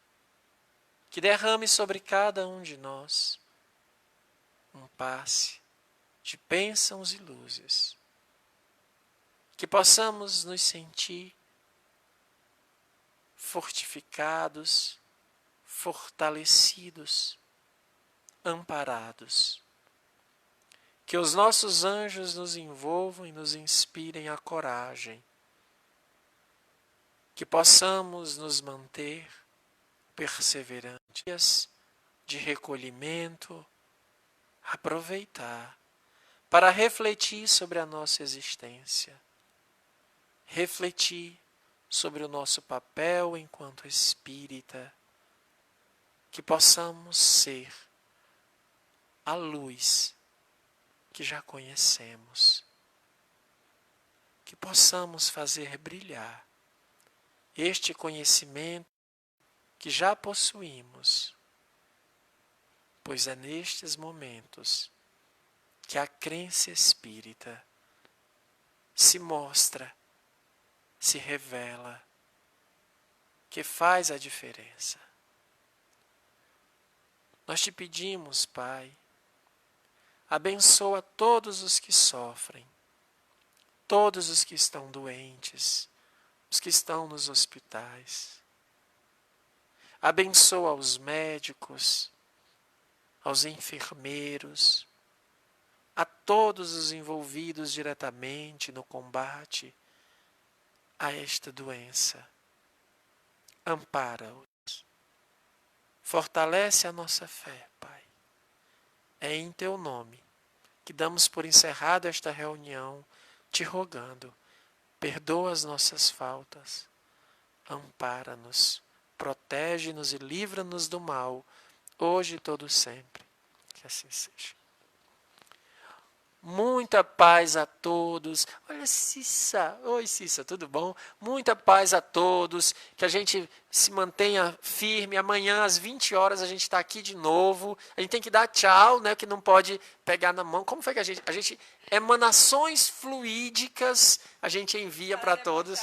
[SPEAKER 1] que derrame sobre cada um de nós um passe de bênçãos e luzes, que possamos nos sentir fortificados, fortalecidos, amparados. Que os nossos anjos nos envolvam e nos inspirem a coragem. Que possamos nos manter perseverantes de recolhimento, aproveitar para refletir sobre a nossa existência, refletir sobre o nosso papel enquanto espírita, que possamos ser a luz que já conhecemos, que possamos fazer brilhar este conhecimento que já possuímos, pois é nestes momentos que a crença espírita se mostra, se revela, que faz a diferença. Nós te pedimos, Pai, abençoa todos os que sofrem, todos os que estão doentes, os que estão nos hospitais. Abençoa os médicos, aos enfermeiros, a todos os envolvidos diretamente no combate a esta doença. Ampara-os. Fortalece a nossa fé, Pai. É em Teu nome que damos por encerrada esta reunião, te rogando, perdoa as nossas faltas, ampara-nos, protege-nos e livra-nos do mal, hoje e todo sempre. Que assim seja. Muita paz a todos. Olha, Cissa. Oi, Cissa, tudo bom? Muita paz a todos. Que a gente se mantenha firme. Amanhã, às 20 horas, a gente está aqui de novo. A gente tem que dar tchau, né? Que não pode pegar na mão. Como foi que a gente emanações fluídicas a gente envia para todos.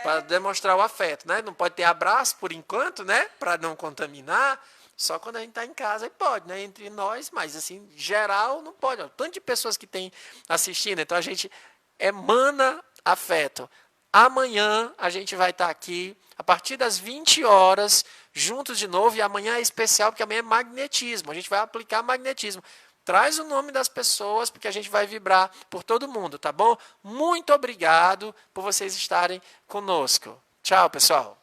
[SPEAKER 1] Para demonstrar o afeto, né? Não pode ter abraço por enquanto, né? Para não contaminar. Só quando a gente está em casa pode, né? Entre nós, mas assim, geral não pode. Ó. Tanto de pessoas que tem assistindo, então a gente emana afeto. Amanhã a gente vai estar aqui, a partir das 20 horas, juntos de novo, e amanhã é especial, porque amanhã é magnetismo, a gente vai aplicar magnetismo. Traz o nome das pessoas, porque a gente vai vibrar por todo mundo, tá bom? Muito obrigado por vocês estarem conosco. Tchau, pessoal.